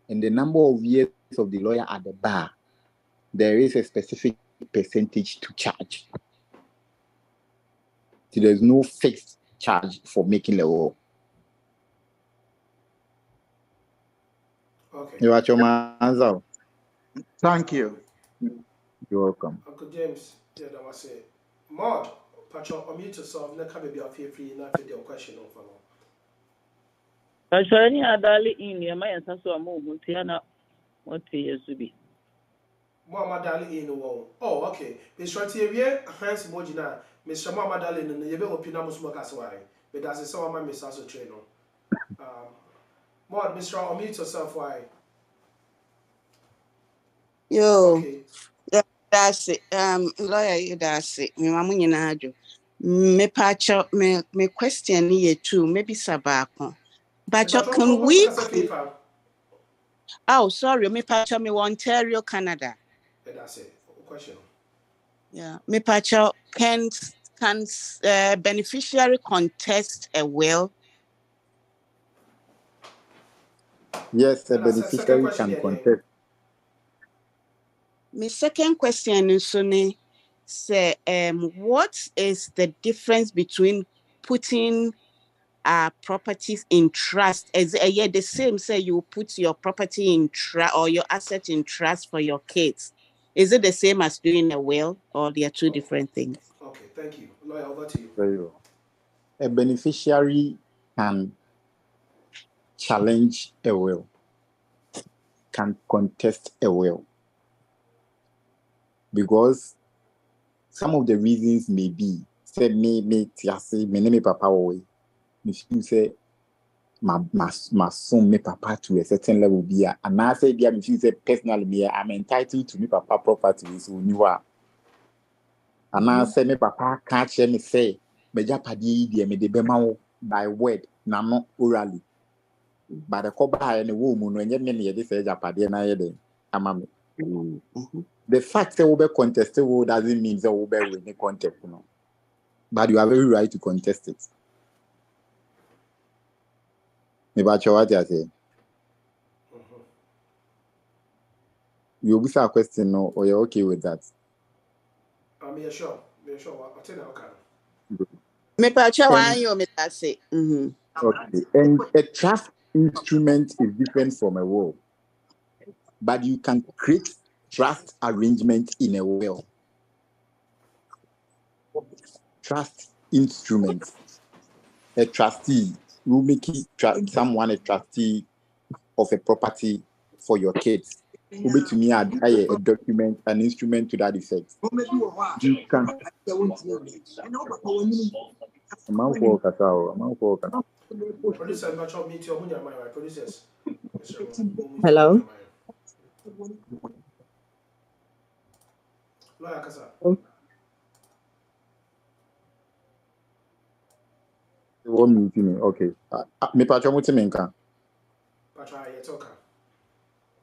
and the number of years of the lawyer at the bar, there is a specific percentage to charge. So there's no fixed charge for making a will. Okay. You are your answer. Thank you. You're welcome. Uncle James, yeah, that was it. Maud, Pacho, unmute yourself. Let me be feel free enough for your question on follow. Pacho, any adali in your mind, so I'm moving to what years to be. Muhammad Ali in the wall. Oh, okay. Mr. Tier, hands mojina. Mr. Muhammad Ali in the Yebe Opina Musmakaswai. But that's a so my Miss Aso trainer. Maud, Mr. Unmute yourself, why? Yo, Okay. that's it. Lawyer, that's it. Me mamu nyina adwo. Me pacho me question here too. Maybe sabako. Pacho, can we? Oh, sorry. Me pacho me Ontario, Canada. That's it. Question. Yeah. Me pacho can beneficiary contest a will? Yes, a beneficiary can contest. My second question is, say, what is the difference between putting properties in trust? Is it the same? Say you put your property in trust or your asset in trust for your kids. Is it the same as doing a will, or they are two different things? Okay, thank you. Lawyer, over to you. Very well. A beneficiary can challenge a will. can contest a will. Because some of the reasons may be, say, me, papa away. If you say, my son, me papa to a certain level, and I say, if you say, personally, I'm entitled to me papa property, so you are. And I say, me papa can't me say, me japadi, me de bema by word, not orally. But the coba and the woman, when you mean this japadi, and I then, amami. The fact that we be contested doesn't mean that we be winning contest, But you are very right to contest it. Me ba what you say. You will be a question, no, or you're okay with that? Yeah, sure. Yeah, sure. I'll tell you okay. Me pacha wa yo me say. Okay. And a trust instrument is different from a will. But you can create trust arrangement in a will. Trust instruments. A trustee will make someone a trustee of a property for your kids. Will to me add a document, an instrument to that effect. You can. Producer, I'm not meet your money, my producers. Hello. Lawyer Kasa. One meeting, okay. Me patcho mo timenka. Pacha, you talk.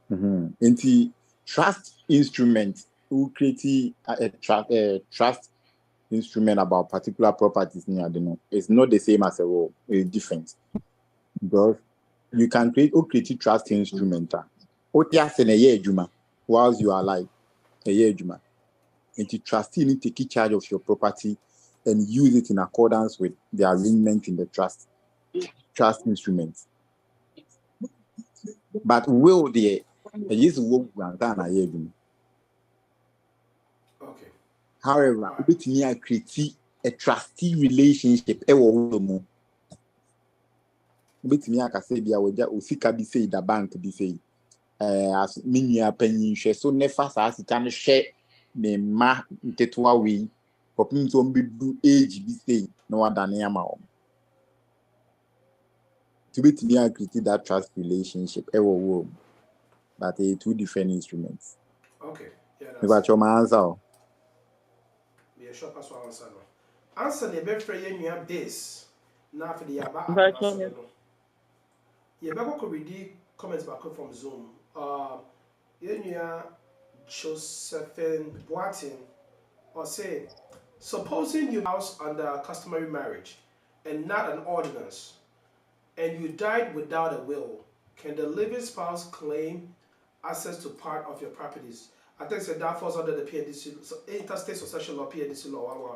Inti trust instrument who create a trust instrument about particular properties near the know. It's not the same as a will. It's different. Because you can create trust instrument. Otias in a year juma whilst you are alive. A year juma. Inti trustee need to take charge of your property and use it in accordance with the arrangement in the trust instrument. But will the will okay. However, with me, I create a trustee relationship. With me, I can say, Osika be say the bank be say, as many are penny share so never as it can share the ma tetua we, for people to be age be say no one than yama. To be me, I create that trust relationship. But they two different instruments. Okay. Yeah, that's your answer. Yeah, sure, pass one answer. Answer the best friend you have this. Now for the Yaba. Yeah, back could read comments back from Zoom. Yeah, Josephine Boatin or say, supposing you house under customary marriage and not an ordinance, and you died without a will, can the living spouse claim access to part of your properties? I think that falls under the PNDC, so interstate succession law, PNDC law.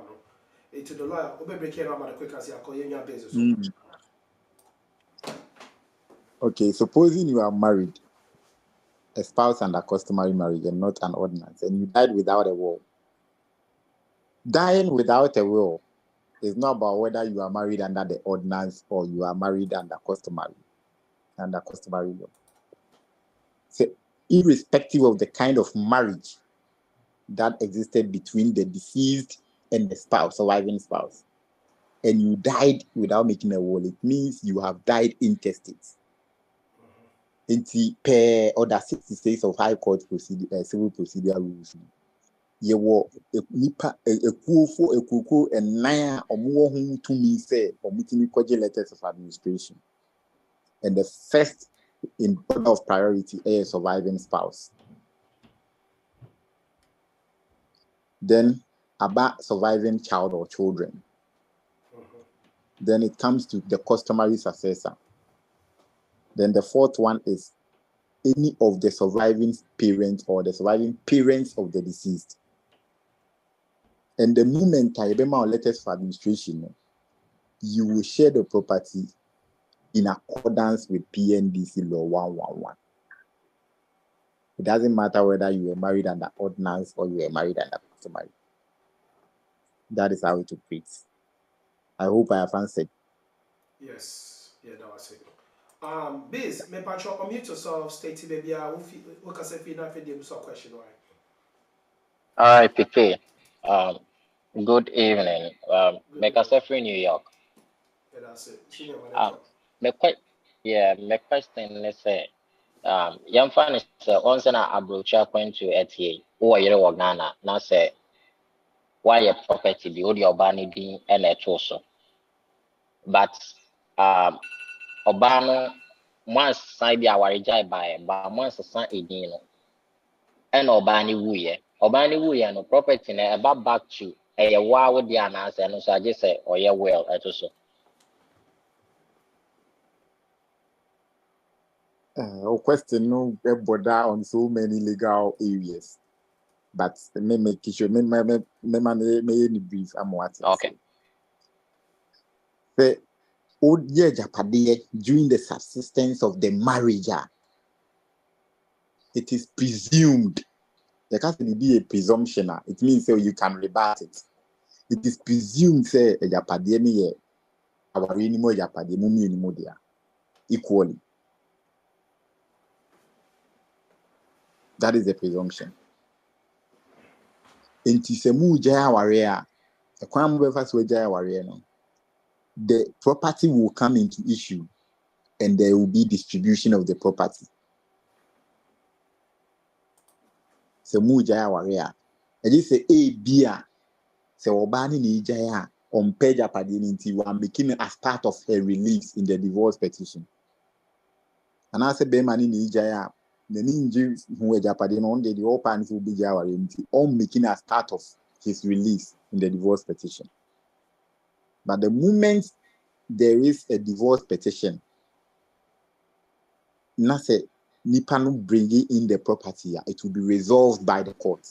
To the lawyer, we'll be breaking out the quick as you call your basis. Okay, supposing you are married, a spouse under customary marriage and not an ordinance, and you died without a will. Dying without a will is not about whether you are married under the ordinance or you are married under customary law. So, irrespective of the kind of marriage that existed between the deceased and the surviving spouse, and you died without making a will, it means you have died intestate. Per order 66 of High Court Civil Procedure Rules. You were nipa ekuko and naya omuwo to me say omitimi kwaje letters of administration. And the first in order of priority is surviving spouse. Then about surviving child or children. Then it comes to the customary successor. Then the fourth one is any of the surviving parents or the surviving parents of the deceased. And the moment I remember letters for administration, you will share the property in accordance with PNDC law 111. It doesn't matter whether you were married under ordinance or you were married under customary. That is how it operates. I hope I have answered. Yes, yeah, that was it. Biz, me patro, unmute yourself, state baby, what can say for that for the question, right? Hi, PK. Good evening. Make us free New York. Yeah, that's it. Senior Um, manager. my question is young fan is once an approach point to ETA or your Ghana. Now say why a property be all your banny being and a torso. But Obano once sign be our jai by once a son again. And Obani Wuye. Obani Wuye no property na about back to a wow with the answer and so I just say or yeah well at also. Question no border on so many legal areas, but me make sure me brief. I'm what. Okay. Say, old year Japade during the subsistence of the marriage, it is presumed. There can't be a presumption. It means so you can rebut it. It is presumed say a Japade me our anymore Japade mumi anymore there equally. That is the presumption. Intisemu jaya warrior, a crime first way jaya warrior no. The property will come into issue and there will be distribution of the property. Semu jaya warrior. And you say A, B, so obani ni jaya on page Japade one making as part of her release in the divorce petition. And I say Bemani ni jaya. The ninja who were Japade on the open will be jaya all making as part of his release in the divorce petition. But the moment there is a divorce petition, Nase Nipano bringing in the property, it will be resolved by the court.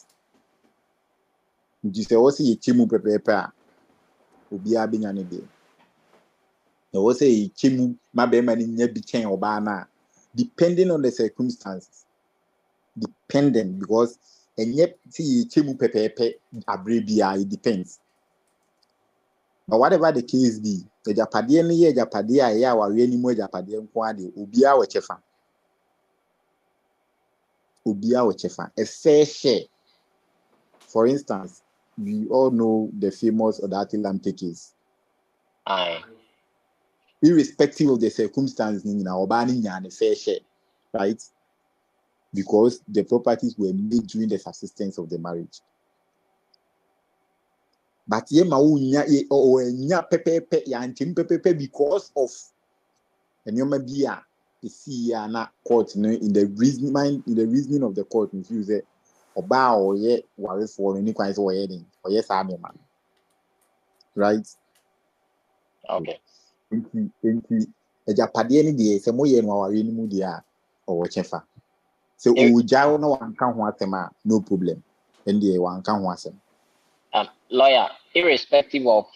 You say, also, a chimu prepare, Ubia Binyanibi. You also a chimu, Mabemani Nebichen Obana, depending on the circumstances. Dependent, because and yet, see, chimu pepe, abribia, it depends. But whatever the case be, the Japadian year, Japadia, ya, or any more Japadian quadi, Ubia or Chefa. Ubia or Chefa, a fair share. For instance, we all know the famous Odatilam case. Aye. Irrespective of the circumstances, in our banning and a fair share, right? Because the properties were made during the subsistence of the marriage. But ye maunya ye or nya pepe ya antim pepe because of and you may be a see na court in the reasoning of the court if you say oba or ye worry for any kind of wedding or yes man, right? Okay. Enti ejapade ni de se moye no aware ni mu de a o chefa se o jawo na wanka ho atema no problem and de wanka ho asem Lawyer, irrespective of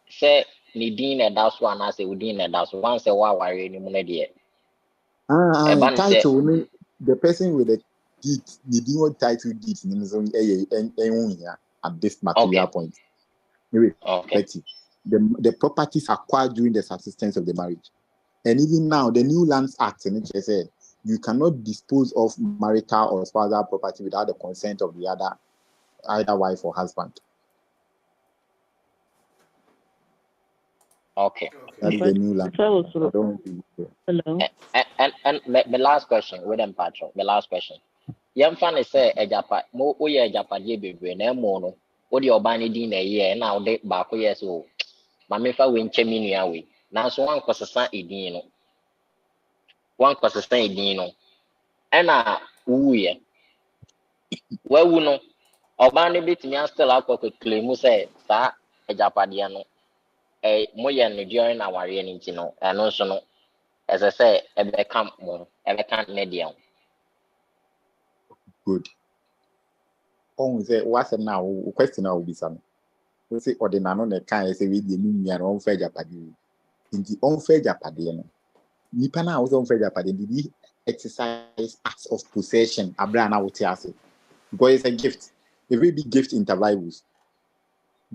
say Nidin and that's one I say within and that's one say why worry any money there. title ni the person with the deed needing what title deed ni so at this material point irrespective the properties acquired during the subsistence of the marriage. And even now, the New Lands Act in which I said you cannot dispose of marital or spousal property without the consent of the either wife or husband. Okay. That's the New Lands Act. Hello. And the last question with them patron. The last question. Young fan is say a Japa mo ye Japa ye na mono. What your banny din a year now de back years old. Mamifa win cheminia we. Now so one cause a san edino. One cause a san edino. And uye. Where we know. Obani bit me still out of a claim say that a Japadiano. A moya no during our renintino. And also no. As I say, a become more, a become medium. Good. Oh, say what's now? Question now will be some. We say or the nano ne can say we the new and unfair Japadi. In the unfair Japadi, Nipana was unfair Japadi. Did he exercise acts of possession? Abraham would say because it's a gift. A very big gift in the Bibles.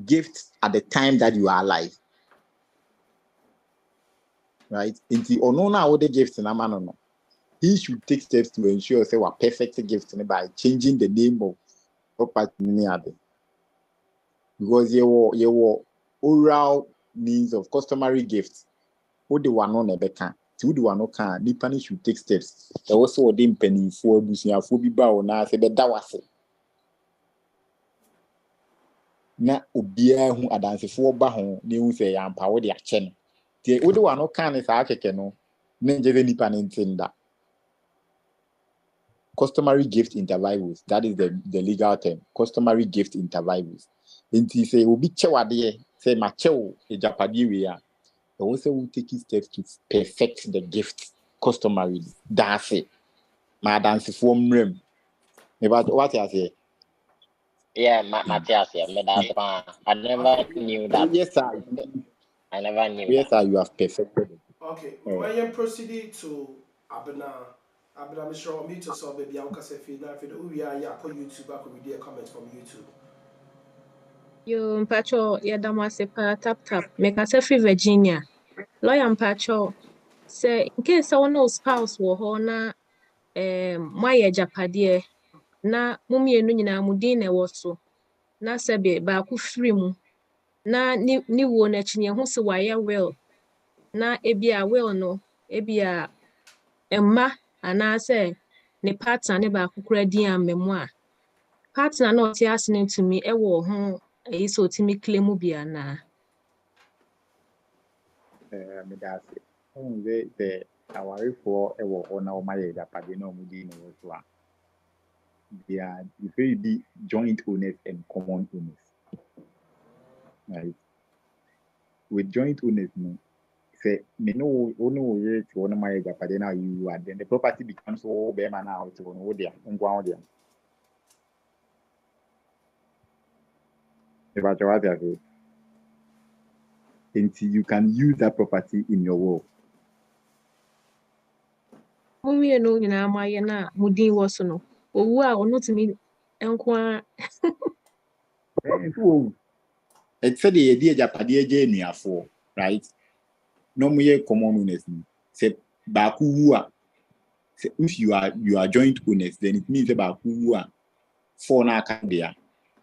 Gift at the time that you are alive. right? Into or no the gifts na man no. He should take steps to ensure say what perfect gift by changing the name of property because you were oral means of customary gifts. Who the one on a beca? To the one no can the should take steps. There was so dim penny for busia for be bow na say the dawase. Na obia hu adansefo ba ho ne hu say yampa wo de ache no. Tie wo de one no can is akeke no. Ne je nipa ne ntinda. Customary gift intervivals. That is the legal term. Customary gift intervivals. Inti say obi chewade say ma chew e japadi we a. They also will take steps to perfect the gift customarily. That's it. My dance form room. About what I say. Yeah, Matthias, yeah, I never knew that. Yes, sir. I never knew Yes, that. sir. You have perfected it. Okay, when you proceed to Abena, Mr. Mute yourself, baby. I'll cast a feed now. If you are, yeah, call YouTube. I could read a comment from YouTube. Yo, Mpacho, Yadamase tap tap. Make us free Virginia. Lawyer Mpacho, say, in case someone knows spouse wo na my japade na mumienu nyina mudin na ɛwɔ so na sɛbe baako free mu na ni wo na chi ne ho se wayɛ will na ebia will no ebia emma anaasɛ ne partner ne baako kura din amemu a partner na ɔte ase ne ntumi ɛwɔ ho eyi sɛ otimi claim bia na Me that's it. The our for or now my japade no mudi no so. They are very be joint owners and common owners. Right? With joint owners, no, say me no to one my japade now you are then the property becomes all be man now to one there on there. About what I say. Until you can use that property in your will. mumienu nyina amaye na mudin wɔ so no owu a ɔno tumi enko a It's said the idea japade je right? No more common owners. Say baku wua. If you are joint owners, then it means about wua 4 na aka there.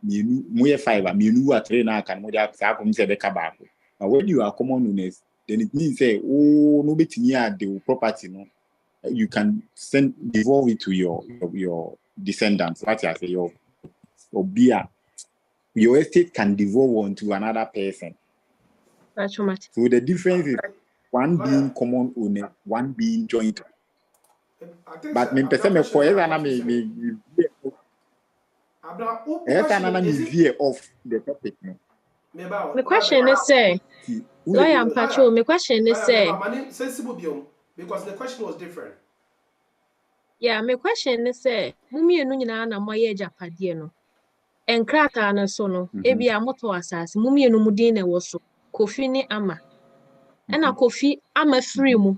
Mienu 5 mienu 3 na aka mo dia sa kom se beka baako. But when you are common owners, then it means say no betimi the property no you can devolve it to your descendants. What I say your estate can devolve on to another person. So the difference is one being common owner, one being joint. But me person me koyeza na me veer off the topic no. My question is say lawyer Mpacho, my question is say sensible because the question was different. Yeah, my question is say mumienu nyina na moye japade no enkrata na so no ebia moto asase mumienu mudin na ɛwɔ so Kofi ni ama na Kofi ama free mu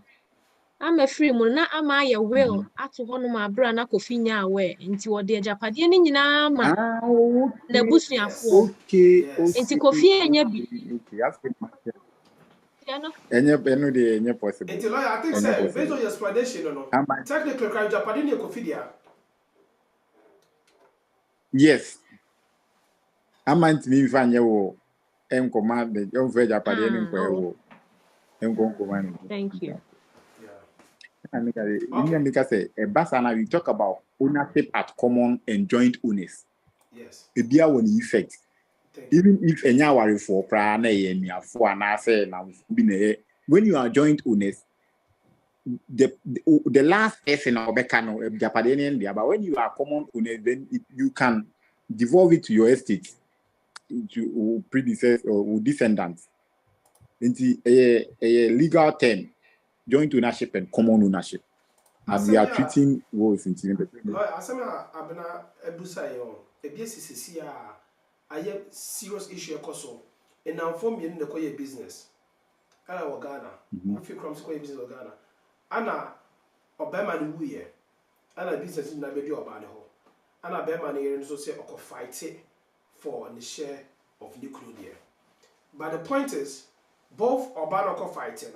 na ama ya will ato hono ma bra na Kofi nya awe nti wode japade ni nyina ama na busuafo nti Kofi enya bi Enye possible. It's lawyer, I think so. Based on your explanation, no. Technically, Japan in Kofi. Yes. Amant me fanya wo command the young fed Japade wo. Command. Thank you. And because a basana we talk about ownership at common and joint owners. Yes. It be one effect. Even if any worry for prana and for an answer when you are joint owners, the last person or Becano Japadanian there, but when you are common owners, then you can devolve it to your estate, to predecessors or descendants. Into a legal term, joint ownership and common ownership. And we are treating roles in the Abena Ebusayo, a BSCC, I have serious issue also. And now for me in the Koya business. Ana Ghana, who feel crumbs Koya business of Ghana. Anna Obama the Wuye, Anna business in Nabedu Obanaho. Anna Bema and so say or fight it for the share of nuclear. But the point is, both Obama fighting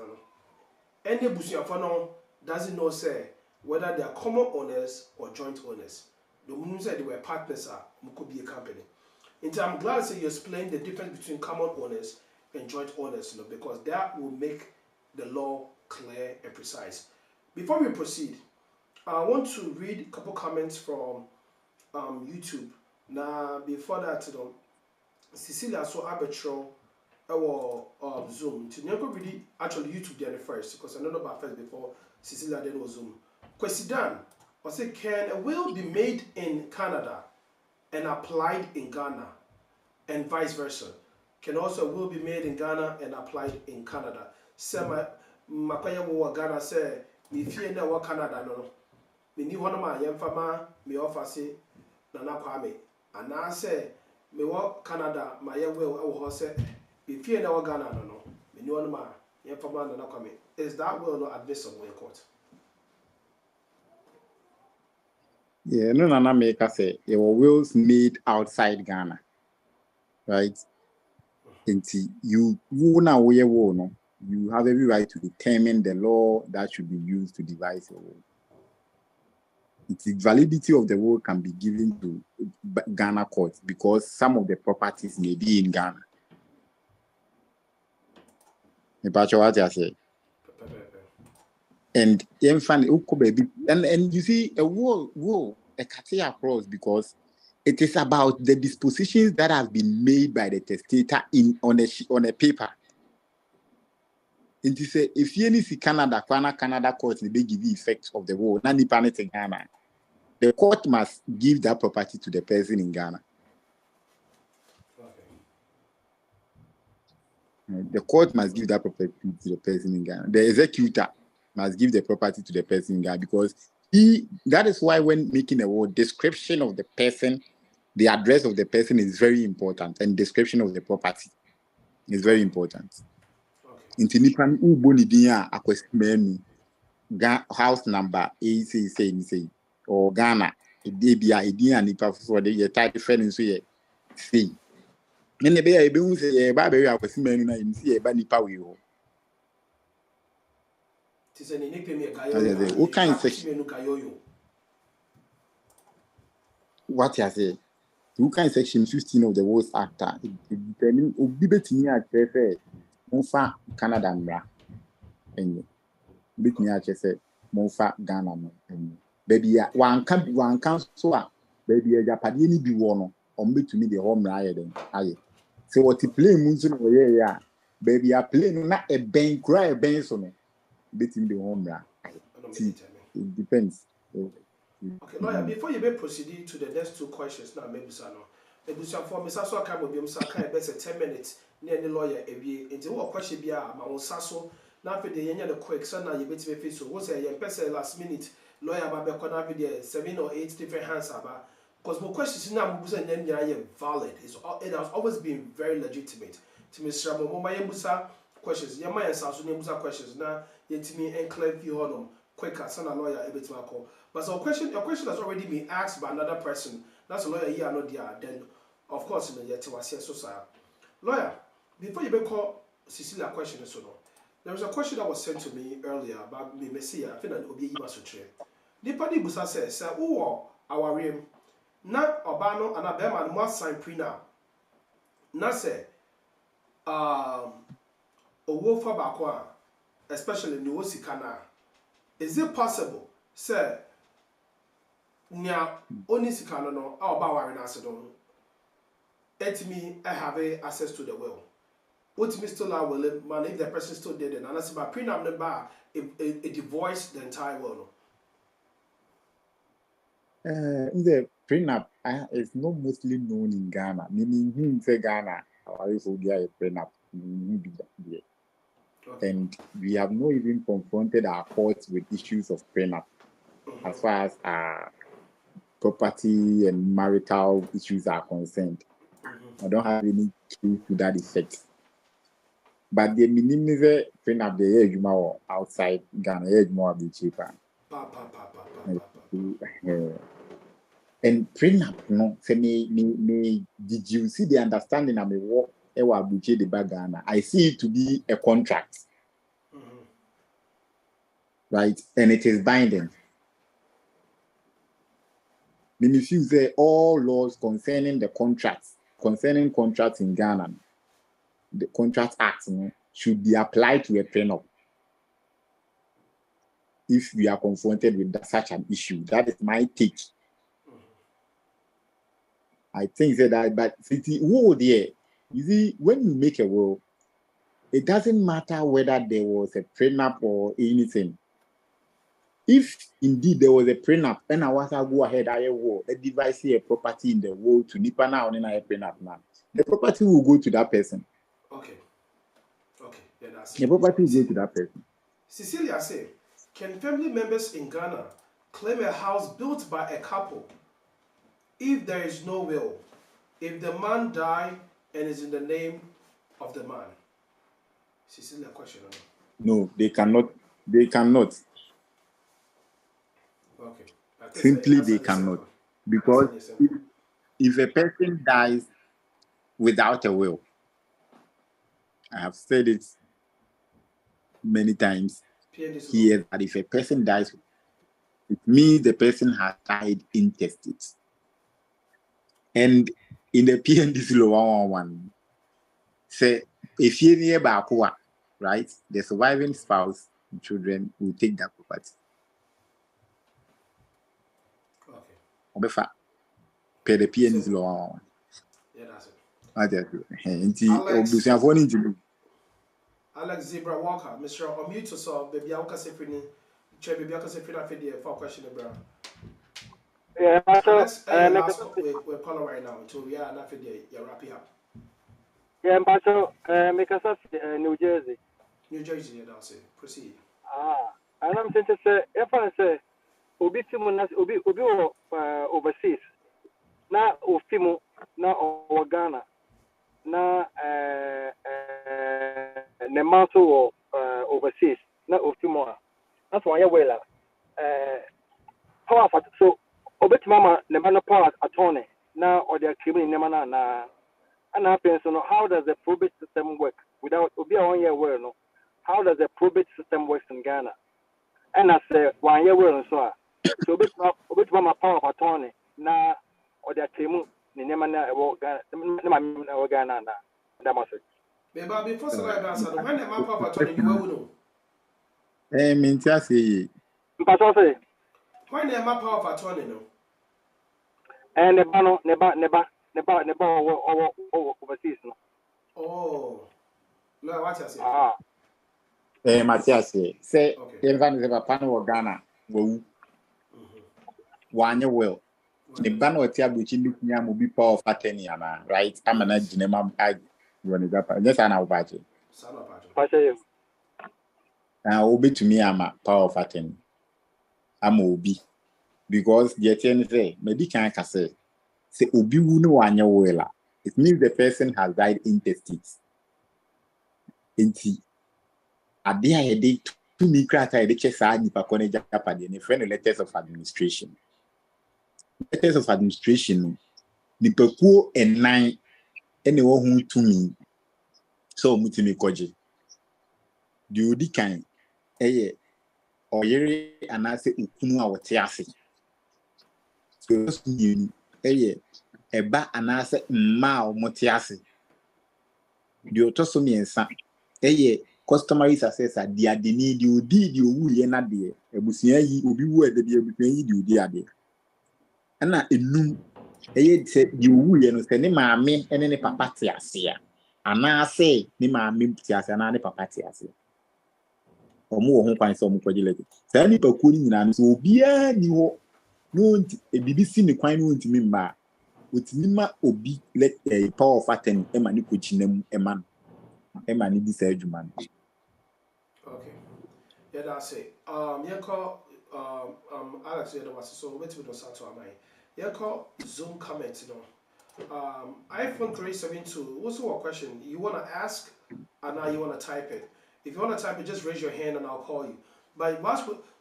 Any busuafo no doesn't know say whether they are common owners or joint owners. The woman said they were partners could be a company. And I'm glad that you explained the difference between common owners and joint owners, because that will make the law clear and precise. Before we proceed, I want to read a couple comments from YouTube. Now, before that, Cecilia saw Arbitro Zoom. To never really actually YouTube there first, because I know about first before Cecilia then was Zoom. Kwesidan, I say, can a will be made in Canada and applied in Ghana, and vice versa? Can also a will be made in Ghana and applied in Canada? Say my wo Ghana say me fear na wo Canada no. Me ni hono ma yemfama me offer say Nana Kwame. And I say me wo Canada my will I will say me fear na wo Ghana no. Me ni hono ma yemfama Nana Kwame. Is that will not admissible in court? Yeah, no, Nana make us say there were wills made outside Ghana, right? And you now where no, you have every right to determine the law that should be used to devise a will. The validity of the will can be given to Ghana courts because some of the properties may be in Ghana. What I say. And you see a will a cutting across because it is about the dispositions that have been made by the testator on a paper. And to say if you see Canada court, they give the effect of the will. Nani planet in Ghana. The court must give that property to the person in Ghana. Okay. The court must give that property to the person in Ghana. The executor must give the property to the person in Ghana because that is why when making a will, description of the person, the address of the person is very important, and description of the property is very important. House number say or Ghana, nipa for the type friend so say. Many be able to say baby I was men na see nipa we ho. What kind section? What you say? Who can section 15 of the Wills Act? Depending obi betimi a prefer monfa Canada mra enye betimi a chese monfa Ghana no enye baby wan kan so a baby Japade ni bi wo no betumi de ho mra aye den aye so what play mu nso no ye ya baby a play no na e ben kura e ben so no betimi de ho mra aye it depends. Okay, lawyer, before you be proceeding to the next two questions now, maybe so no. Ebusia for Mr. So can be Mr. Kan best 10 minutes near the lawyer ewie. Into what question be ma won saso na fe de yenya the quick so na you bet me face so what say yen person last minute lawyer ba be corner be there 7 or 8 different hands aba because my questions na mo busa nya nya valid. It has always been very legitimate. To Mr. Mo ma yebusa questions yen ma yen saso na yebusa questions na yentimi enclave fi honom quicker so na lawyer ebetima call. But so your question has already been asked by another person. That's a lawyer here, not there. Then, of course, in the yet was so sir. Lawyer, before you call Cecilia question, so no. There was a question that was sent to me earlier about me Messia. I think that will be Imasutre. The party Busa says, sir, oh, our rim. Na Obano and Abema and must sign prenup. Na say, Owofa Bakwa, especially Nuosikana. Is it possible, sir? Nya oni sika no a oba ware na ase don etimi I have access to the will. What me still are will man if the person still dead and unless by prenup no ba it divorce the entire will. The prenup is not mostly known in Ghana. Meaning in Ghana, our is a prenup. And we have not even confronted our courts with issues of prenup as far as property and marital issues are concerned. I don't have any case to that effect. But the minimum prenup the age more outside Ghana age more be cheaper. And prenup no say me did you see the understanding of me work ewa budget the Ghana? I see it to be a contract. right? And it is binding. Then if you say all laws concerning contracts in Ghana, the Contract Act, should be applied to a prenup. If we are confronted with such an issue, that is my take. I think that, but you see, when you make a will, it doesn't matter whether there was a prenup or anything. If indeed there was a prenup, then I was go ahead, I will devise a property in the world to nipa now and a prenup now. The property will go to that person. Okay. Yeah, that's the property will go to that person. Cecilia said, can family members in Ghana claim a house built by a couple if there is no will, if the man died and is in the name of the man? Cecilia, question. No, they cannot. They cannot. Okay. Simply, they cannot. Because if a person dies without a will, I have said it many times here, that if a person dies, it means the person has died intestate. And in the PNDC law 111, say if you're near Bakua, right, the surviving spouse and children will take that property. Okay. Per the PNDC law 111. Yeah, that's it. Alex Zebra Walker, Mr. Unmute yourself, baby. I'll say for you. Check baby. I'll say for you for question, bro. Yeah, Alex, we're calling right now. So we are not for you. You're wrapping up. Yeah, but because of New Jersey. New Jersey, yeah, that's it. Proceed. And I'm saying to say, if I say, Obi overseas, na Ofimu, na Ghana, na Nemaso overseas, na Ofimo. That's why you're well. Power so Obet Mama Nemana power attorney now or their criminal Nemana na and happens so how does the probate system work without Obi 1 year well no? How does the probate system work in Ghana? And I say 1 year well so Obet Mama power of attorney na or their criminal Nemana Ghana na that must it. Baby, before the live answer, when the map of attorney you will know. When the map of attorney no. And neba overseas no. Oh. No, what you say? Matthias say even if a panel of Ghana will 1 year well. The ban or Tiabuchi will be power of attorney, right? I'm an engineer. I run it up. Just an outbudget. Now, Obi to me, I'm a power of attorney. I'm Obi. Because the attorney say, maybe can't say Obi will know 1 year well. It means the person has died intestate. Ade a yɛde tumi krata yɛde kyɛ saa nipa kɔ ne japade ne friend letters of administration. Letters of administration nipakuo ɛnan ɛne wɔ ho tumi so mutumi kɔgye. The odi kan ɛyɛ ɔyere anaasɛ okunu a wɔte ase. So ɛyɛ ɛba anaasɛ mma a wɔte ase. The ɔtɔ so mmiɛnsa ɛyɛ customary successor the adeni the odi the owu ye na de ebusua yi obi wu ede de ebusua yi the odi ade na enum eye se the owu ye no se ne maame ene ne papa te ase a ana ase ne maame te ase ana ne papa te ase omo wo ho kwan se omo kwaji lege sa ni pakuo ni nyina no so obi a ni ho no ebibi si ne kwan no ntimi mba otimi ma obi let power of attorney e ma ne kogyinam e ma ni di sa adwuma no. Okay. Yeah, that's it. You call Alex here was so wait to start to am. You call Zoom comment, you know. iPhone 372. What's your question? You wanna ask and now you wanna type it. If you wanna type it, just raise your hand and I'll call you. But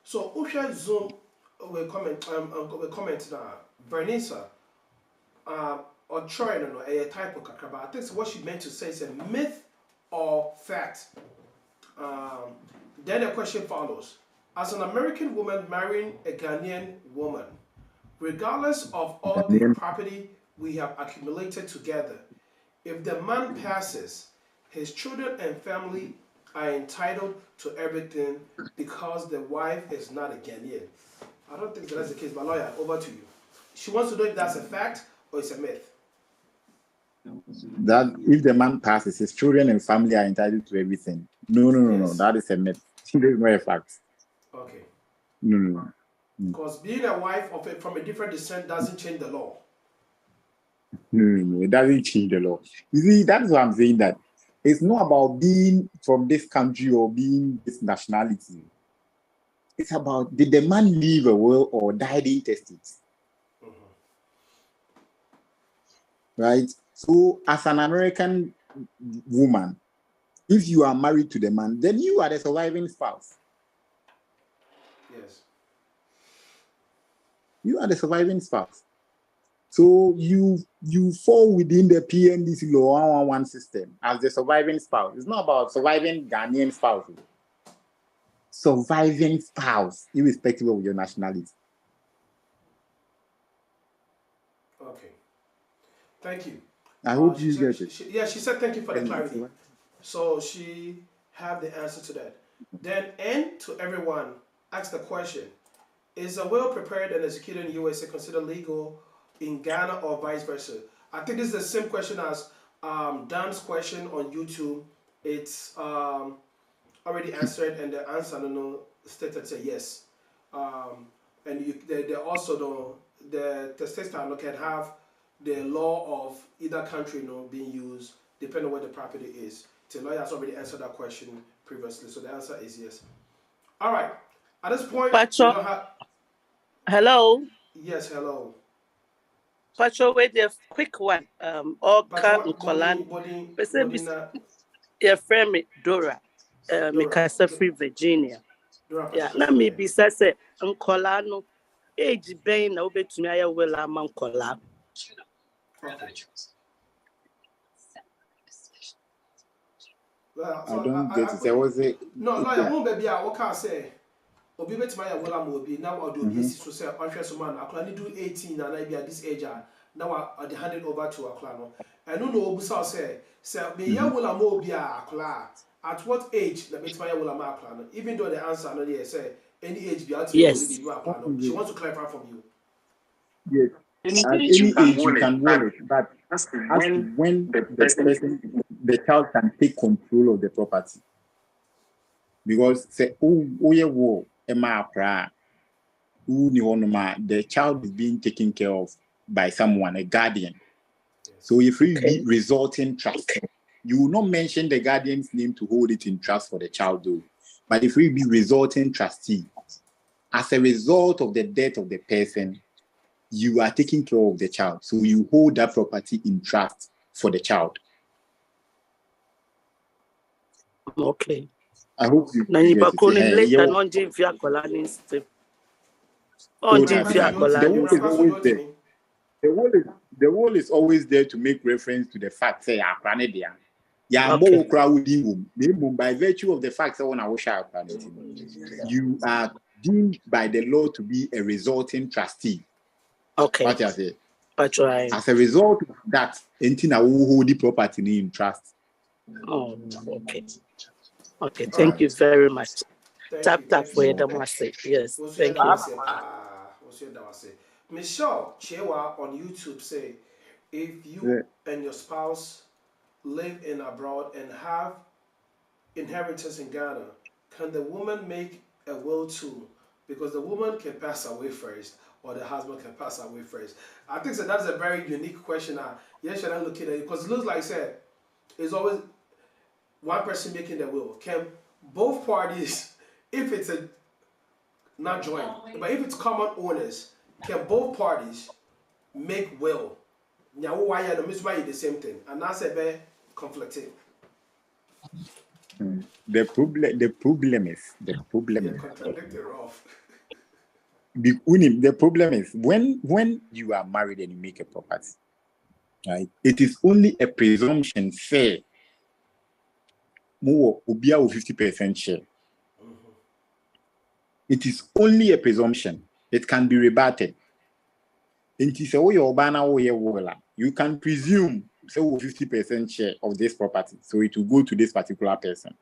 so Usha Zoom will comment now. Vernisa or Troy no a type of kakaba. I think what she meant to say is a myth or fact. Then the question follows. As an American woman marrying a Ghanaian woman, regardless of all the property we have accumulated together, if the man passes, his children and family are entitled to everything because the wife is not a Ghanaian. I don't think that's the case, but lawyer, over to you. She wants to know if that's a fact or it's a myth. That if the man passes, his children and family are entitled to everything. No. That is a myth. That is not a fact. Okay. No. Because being a wife of from a different descent doesn't change the law. No. It doesn't change the law. You see, that's why I'm saying that it's not about being from this country or being this nationality. It's about, did the man leave a will or died intestate? Right? So, as an American woman, if you are married to the man, then you are the surviving spouse. Yes. You are the surviving spouse. So you fall within the PNDC law 111 system as the surviving spouse. It's not about surviving Ghanaian spouse. Surviving spouse, irrespective of your nationality. Okay. Thank you. I hope you get it. She said thank you for the clarity. So she have the answer to that. Then, and to everyone, ask the question: is a will prepared and executed in USA considered legal in Ghana or vice versa? I think this is the same question as Dan's question on YouTube. It's already answered, and the answer, I don't know, stated say yes. And they also the state can have the law of either country being used depending on where the property is. The lawyer has already answered that question previously, so the answer is yes. All right. At this point, hello. Yes, hello. Pacho, wait a quick one. Oka Nkolan. Your friend Dora, Mikasa Free Virginia. Yeah, na me bisa say Nkola no age ben na obetumi aya well ama Nkola. Okay. I don't get it. There was a no lawyer won't be what can say. Obi betumi aya well ama obi now or do be so say ohwe so man akla ni do 18 and I be at this age now I hand it over to akla no. And no obusa say me ya well ama obi akla at what age na betumi aya well ama akla no, even though the answer no there say any age be out yes. She wants to clarify from you. Yes. At any age you can will it, but as to when the child can take control of the property. Because say the child is being taken care of by someone, a guardian. So if we be resulting trust, you will not mention the guardian's name to hold it in trust for the child though. But if we be resulting trustee, as a result of the death of the person, you are taking care of the child. So you hold that property in trust for the child. Okay. I hope you get it. The wall is always there to make reference to the fact say by virtue of the fact that you are deemed by the law to be a resulting trustee. Okay. What I say? As a result of that, Entina will hold the property in trust. Oh, okay. Okay, thank you very much. Tap for your democracy. Yes, thank you. Michelle Chewa on YouTube say, if you and your spouse live in abroad and have inheritance in Ghana, can the woman make a will too? Because the woman can pass away first, or the husband can pass away first. I think so that's a very unique question. Yes, should I look at it? Because it looks like I said, it's always one person making the will. Can both parties, if it's not joint, but if it's common owners, can both parties make will? Now, why are the same thing? And that's a very conflicting. The problem is the problem is when you are married and you make a property, right? It is only a presumption fair. More 50% share. it is only a presumption. It can be rebutted. You can presume say 50% share of this property, so it will go to this particular person,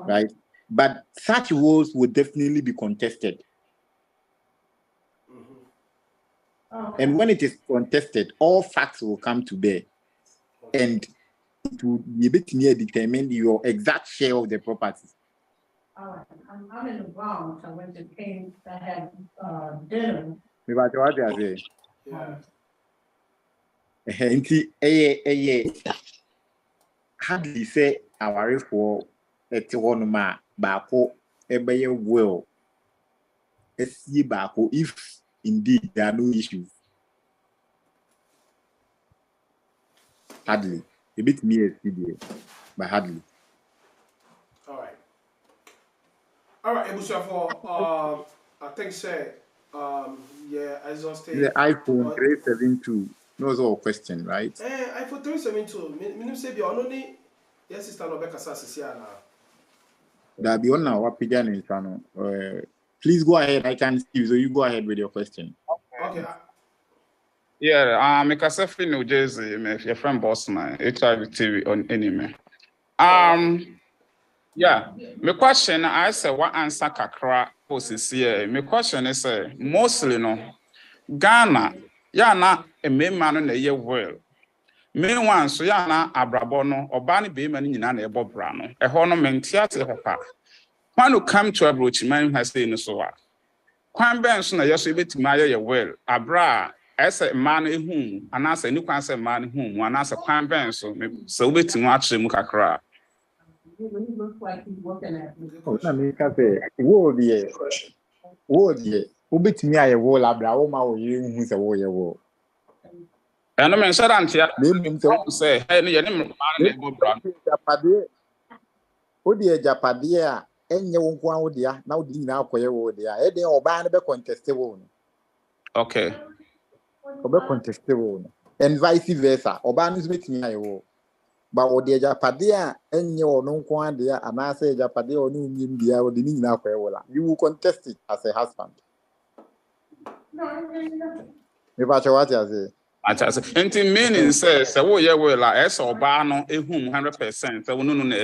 right? But such wills would definitely be contested. And when it is contested, all facts will come to bear, and it will be a bit near determine your exact share of the property. I'm in the Bronx. I went to King. I had dinner. Yeah. Hardly say our for a bako ebeye will. Bako if indeed there are no issues. Hardly. A bit near CDA, but hardly. All right, Ebusiafo, I think say yeah, exhausted. The iPhone 372 knows all question, right? iPhone 372. Minim say be only yes sister no beka sasisi ana. That be on now what pigeon in channel. Please go ahead. I can see you, so you go ahead with your question. Okay. Yeah, because I feel New Jersey, your friend Bossman, HIV TV on anime. Yeah, my question I say what answer kakra post here. My question is mostly no Ghana, ya na a man no ye well. Meanwhile, so ya na abrabono or bani be man in an ebo brano, a honor mentiate hopa. When you come to a broach, man has been so what. Quan Benson, I just able to marry your well, abra. As a man whom, and as a new cancer man whom, one as a Quan Benson, so wait to watch the Mukakra. He looks like he's looking at me. Oh, na me ka say, wo die. Ubit me aye wo labra, wo ma wo yin hu se wo ye wo. And I mean, said Antia, say, hey, you didn't Japade. Odi e Japade a enye wo nko an dia, na odi nyina akoye wo dia. E den oba na be contest wo no. Okay. Obe contest wo no. And vice versa. Oba no smith me aye wo. But odi e Japade a enye wo no nko an dia, ana say Japade o no nyim dia, odi ni nyina akoye wo la. You will contest it as a husband. No. Me ba what you say. Enti meaning says, so yeah, well, as or barno, a whom 100%, so no, no,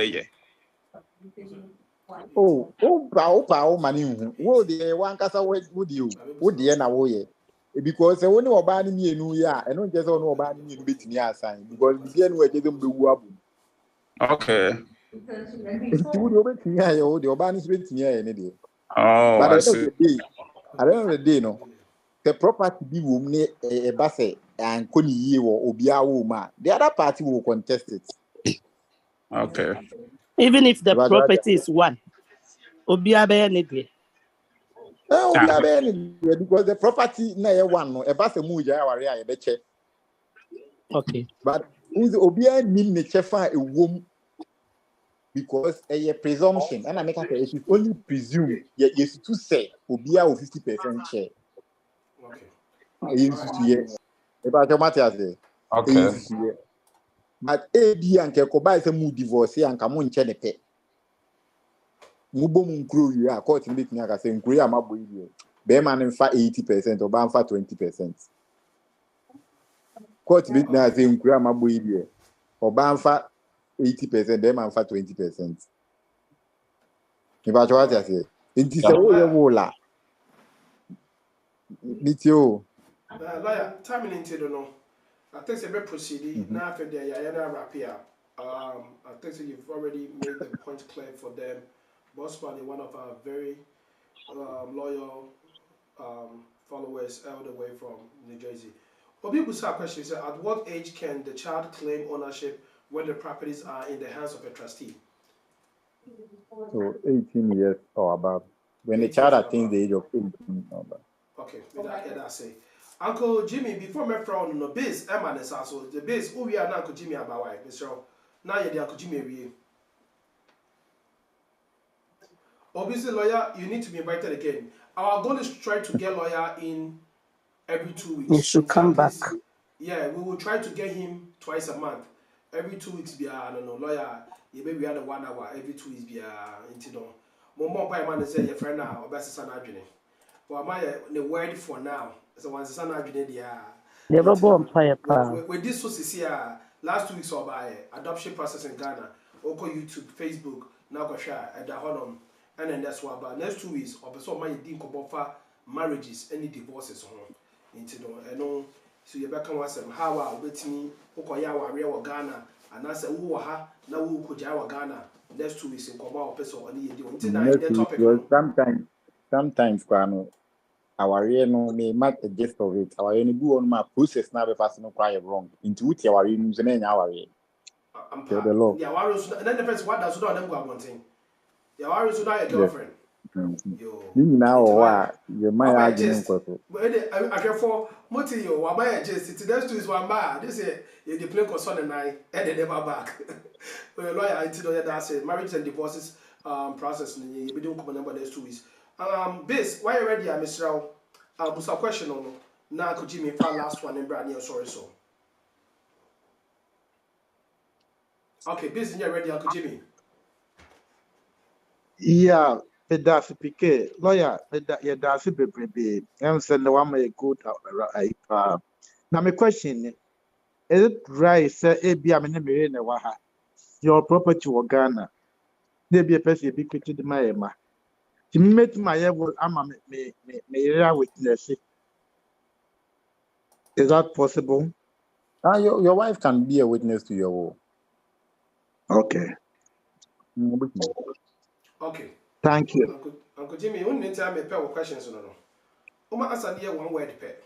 Oh, mani. Wo de one kasa would you? Would the na wo ye? Because when you are me no ya, and don't just on oba ni no bit near sign because the end we get them be wabu. Okay. It would over near you, the oba is bit near any day. Oh, but I at see. the end of the day, no. The property be woman a basse and koni ye or obia woman. The other party will contest it. Okay. Even if the property is one. Obia be any day. Because the property na one a basse muja area a check. Okay. But who's obia nim ne chefa a womb because a presumption and I make it is only presumed yes to say obia 50% share. Okay. But AD and Kekoba is a mood divorce and come on chenepe. Mubom crew, you are caught in making a saying, Korea Mabu, Beman and 80% or Banfa 20%. Caught with now saying Korea Mabu or Banfa 80%, Beman for 20%. About what I say, it is a wola. It's you. Lawyer, time into the no. I think it's a bit proceeding. Now, after the Yana wrap here, I think so you've already made the point clear for them. Bossman is one of our very loyal followers all the way from New Jersey. But people have questions. At what age can the child claim ownership when the properties are in the hands of a trustee? So 18 years or above. When the child attains the age of 18 or above. Okay, that's it. Uncle Jimmy, before my friend no base, Emma is also the base. Who we are now, Uncle Jimmy about why, Mr. Now you're the Uncle Jimmy. Obviously, lawyer, you need to be invited again. Our goal is to try to get lawyer in every 2 weeks. He should come back. Yeah, we will try to get him twice a month. Every 2 weeks, be I don't know, lawyer. You maybe had a 1 hour every 2 weeks, be you know. More by man say your friend now, or best son adwene. Well, my the word for now. So once son adwene dia. Never born fire pa. With this was here last 2 weeks or by adoption process in Ghana. Oko YouTube, Facebook, now go share at the honor. And then that's why about next 2 weeks or so my didn't offer marriages, any divorces into the no. So you back once how I with me, Okoya or Ghana, and I said, who ha, now who could Jawa Ghana next 2 weeks in Koma person or any the topic. Sometimes, Kwano, our real no may mark a gist of it. Our any do on my process now, if I no quite wrong. Into which our news and our the law. Yeah, and then the person what does not go one thing. Yeah, why is not a girlfriend? Now, you might argue. I care for Moti, you are my just that's to his one bar. This is the play concern and I and never back. Well, lawyer, I tell you that's it. Marriage and divorces process. You don't come number next 2 weeks. Base, why you ready, Mr. Busa question on now. Could you me for last one and brand new sorry so? Okay, Base, you're ready, Uncle Jimmy. Yeah, that's PK. Lawyer, yeah, that's a baby. I'm saying the one may good. Now, my question is it right? Say, AB, I'm in a million. Your property or Ghana. There be a person big picture the my Emma. To meet my level, I'm a witness. Is that possible? Your wife can be a witness to your will. Okay. Okay. Thank you. Uncle Jimmy, you need to have a pair of questions. No. Uma answer here one word pair.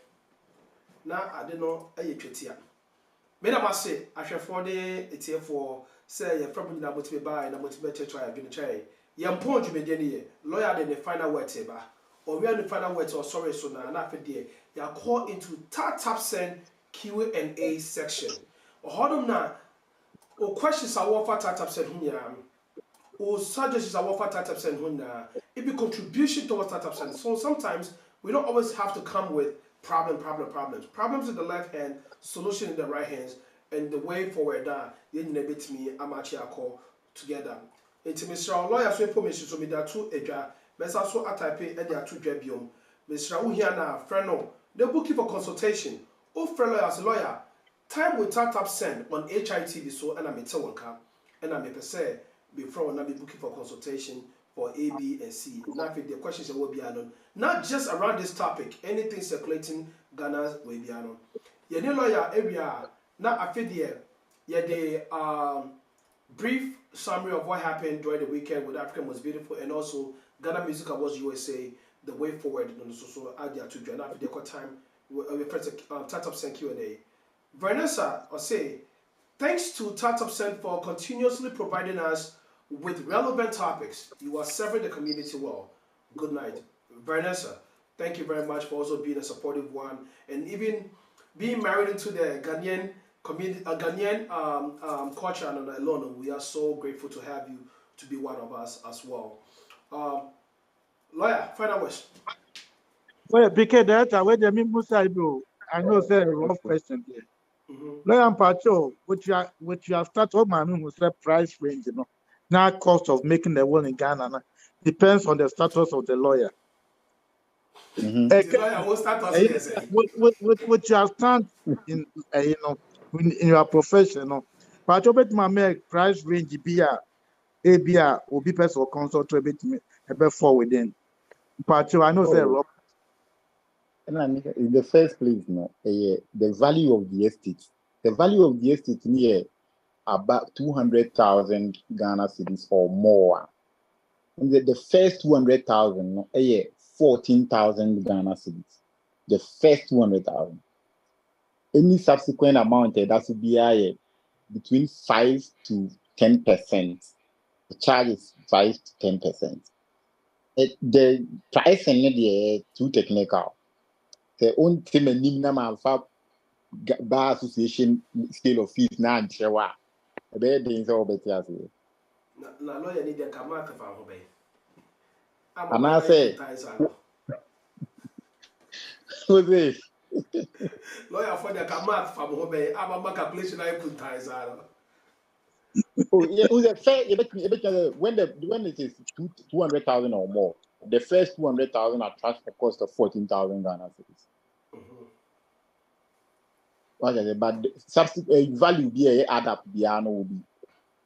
Now I don't know a treaty. Made I say, I shall for the it's here for say you're probably not to be by and I'm to be try again. Try. Young point you made lawyer then the final word table. Or we are the final words or sorry so now and after there. You are called into tap send Q&A section. Or hold on now. Or questions are what tap send here. Or suggestions are what tap send here. It be contribution towards tap send. So sometimes we don't always have to come with problems. Problems in the left hand, solution in the right hands, and the way forward that you need to me I'm actually call together. It's Mr. Lawyer so information so me that two edra. Mesa so atype and there are two drebium. Mr. Uhiana, friend no. They book you for consultation. Oh, friend lawyer as a lawyer. Time with tap send on HITV so and I'm a tawaka. And I'm a say before when I be booking for consultation for A, B, and C. Now, the questions will be on. Not just around this topic, anything circulating Ghana will be on. Your new lawyer area, now I feel there, the brief summary of what happened during the weekend with Africa was beautiful, and also Ghana Music Awards USA, the way forward, and so add there to join after the time we press Tatop Send Q&A. Vanessa, or say, thanks to Tatop Send for continuously providing us with relevant topics. You are serving the community well. Good night. Vanessa, thank you very much for also being a supportive one and even being married into the Ghanaian community, Ghanaian culture and alone. We are so grateful to have you to be one of us as well. Lawyer, final words. Well, PK, that where the Musa bro. I know it's a rough question there. Lawyer Pacho, which you have started on my who said price range, you know. Now, cost of making the will in Ghana depends on the status of the lawyer. The lawyer will start us What you have done in in your profession, you know. But I bet my make price range be a will be person or consult to a bit before within. But I know say rough. In the first place, the value of the estate. The value of the estate near about 200,000 Ghana cedis or more. And the first 200,000, 14,000 Ghana cedis. The first 200,000. Any subsequent amount that should be between 5 to 10%. The charge is 5 to 10%. The price is too technical. The only thing I bar association scale of fees now and share what a bad things all better as well. Na lawyer need to come out of our home. And I say, who's this? Lawyer for the come out from home. I'm a calculation I put ties out. Oh, yeah, who's a fair? When it is 200,000 or more, the first 200,000 attracts a cost of 14,000 Ghana cedis. But value be add up, piano will be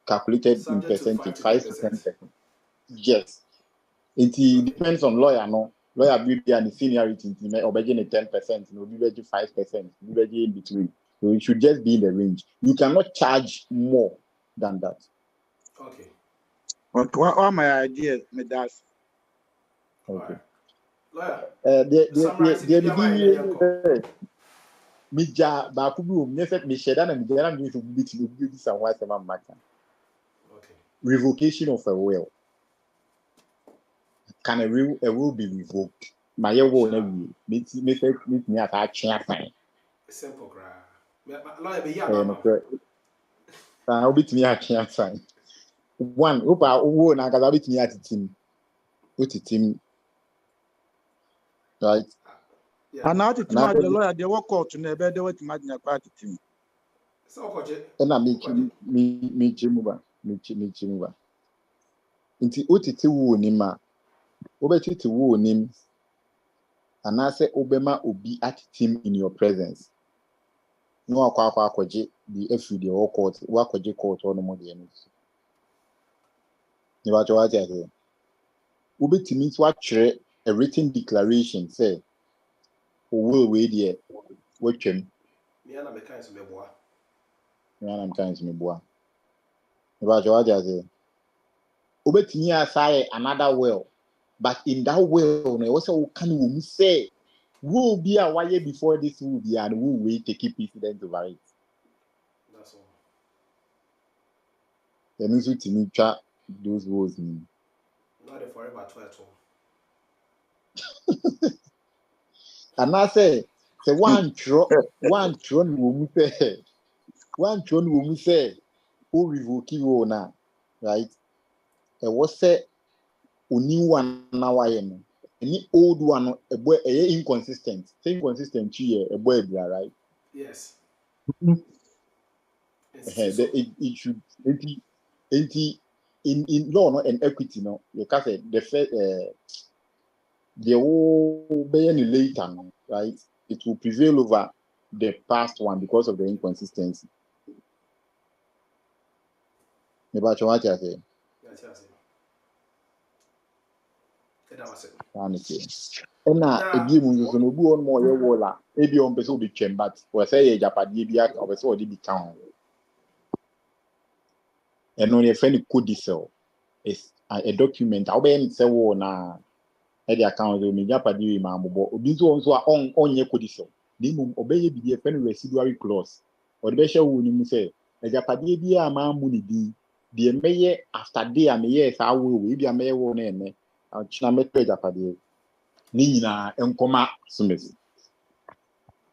calculated in percentage, 5 to 10%. Yes. It depends on lawyer, no. Lawyer beauty and the seniority, or begin 10%, no, be 5%, be in between. So it should just be in the range. You cannot charge more than that. Okay. What are my ideas, me das? Okay. Lawyer. Mija bakubu mnyefet misheda na mjera mnyefet mbiti sanwa sema maka. Revocation of a will. Can a will be revoked? My will never me at our chair fine. Simple gra. Lawyer be ya I'll be to me at chair fine. One, Upa, who na gala bit me at team. What it team, right? And now to the lawyer, they walk out to never do it. Imagine a party team. And I make me chimuba. Inti otiti wo nima. Obetiti wo nim. And I say obema obi at team in your presence. No akwaje the FU the whole court. Wakwaje court or no more the enemies. You watch what I say. Obeti means what a written declaration say. Will we there? Watch him. Me and I'm kind of meboa. I'm kind of meboa. You watch what I say. Obeti me aside another will. But in that will, no, also can we say will be a wire before this will be and will we take precedence over it. That's all. The music to me chat those words mean. Not a forever 12. And I say one tron will say who revoke you now, right? It was say new one now I am. Any old one a boy inconsistent. Say inconsistent here, a boy, right? Yes. It should in law and equity, no, you can say the first the whole be later, right? It will prevail over the past one because of the inconsistency. About what I say. And now, if you want to know more, you will maybe on person be chamber, but we say Japan, or so the town. And only a friend codicil is a document. I'll be in say na the account of me Japan, mambo. These ones are on your codicil. They mum obey be a friend residuary clause. Or the best will say a Japan, a man money the mayor after day and yes, I will be a mayor one name. I'll chinamet Japan. Nina enkoma sumesi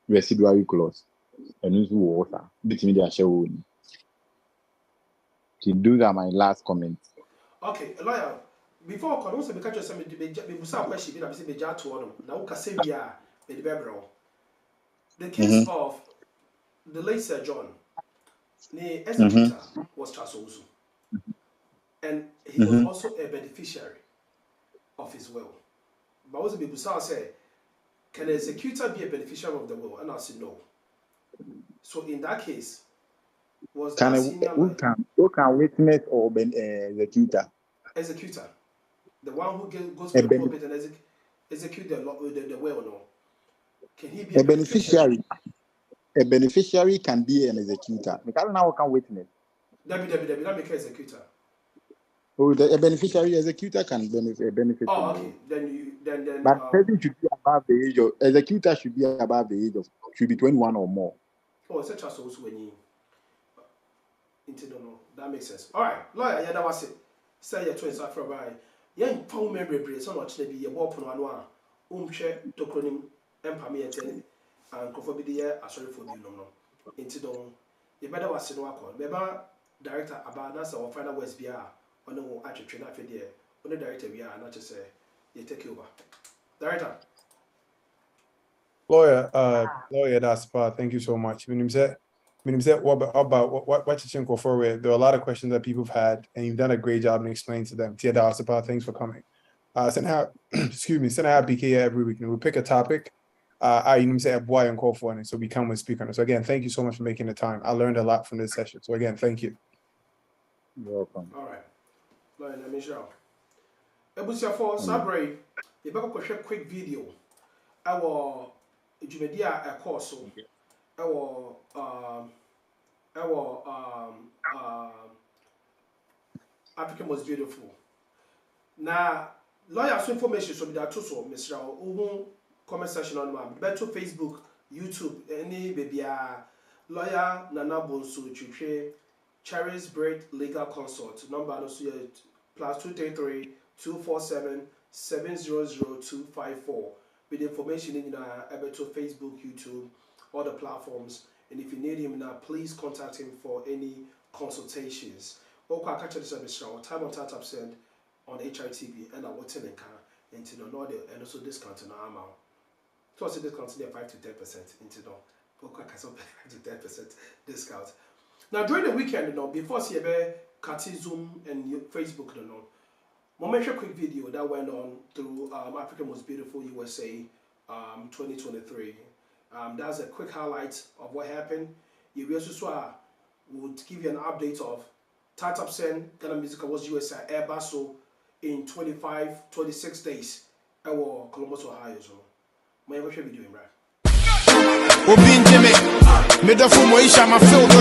residuary clause and use water between the show. To do that, my last comment. Okay, lawyer. Before I also because some me busa question bi na be ja to on na wo kase wi a me de bebro. The case of the late Sir John, the executor was Charles Owusu. And he was also a beneficiary of his will. But also Bibusa said, can an executor be a beneficiary of the will? And I said no. So in that case, was who can witness or executor? Executor. The one who goes for the probate and execute the will, no? Can he be a beneficiary? A beneficiary can be an executor. Because now can witness. That make executor. Oh, a beneficiary executor can benefit. Oh, okay. Then. But person should be above the age of executor should be above the age of should be 21 or more. Oh, such as also when you. No, that makes sense. All right, lawyer, yeah, that was it. Say your twins after by. Yeah, pound memory, so much they be a ball on one. Share tokenim, empire and conform the year. Sorry for you, no. You better was no call. Remember, director about us or final West BR. On no actually not for the on the director we are not to say you take over. Director. Lawyer, that's part. Thank you so much. When you say mean, what you think forward? There are a lot of questions that people have had, and you've done a great job in explaining to them. Tia Dasapa, thanks for coming. Send out, excuse me, send out PK every week, and we pick a topic. You say a boy and call for it, so we come and speak on it. So again, thank you so much for making the time. I learned a lot from this session. So again, thank you. You're welcome. All right. Lauren, let me show. Ebusia for Sabre, you better go share quick video. Our Jumedia a course. Our Africa Most Beautiful. Now, lawyers information so be that too, so Mr. Uhu comment section on my better Facebook, YouTube, any baby lawyer Nana Bonsu-Kyeretwie Cherry's Bread Legal Consult. Number also +233 247 700 with information in able to Facebook, YouTube, all the platforms. And if you need him now, please contact him for any consultations. Or catch this episode time on tap send on HITV and I will tell into the Nordic and also discount in our amount. So I say discount there 5 to 10% into the 5 to 10% discount. Now during the weekend, before CB Kati Zoom and Facebook, we'll make a quick video that went on through Africa Most Beautiful USA 2023. That's a quick highlight of what happened. You also would give you an update of Tatap Sen Ghana Music Awards USA Airbasso in 26 days. Our Columbus, Ohio. So, my worship be doing right. Obin Jimmy, Medafu Moisha, my field.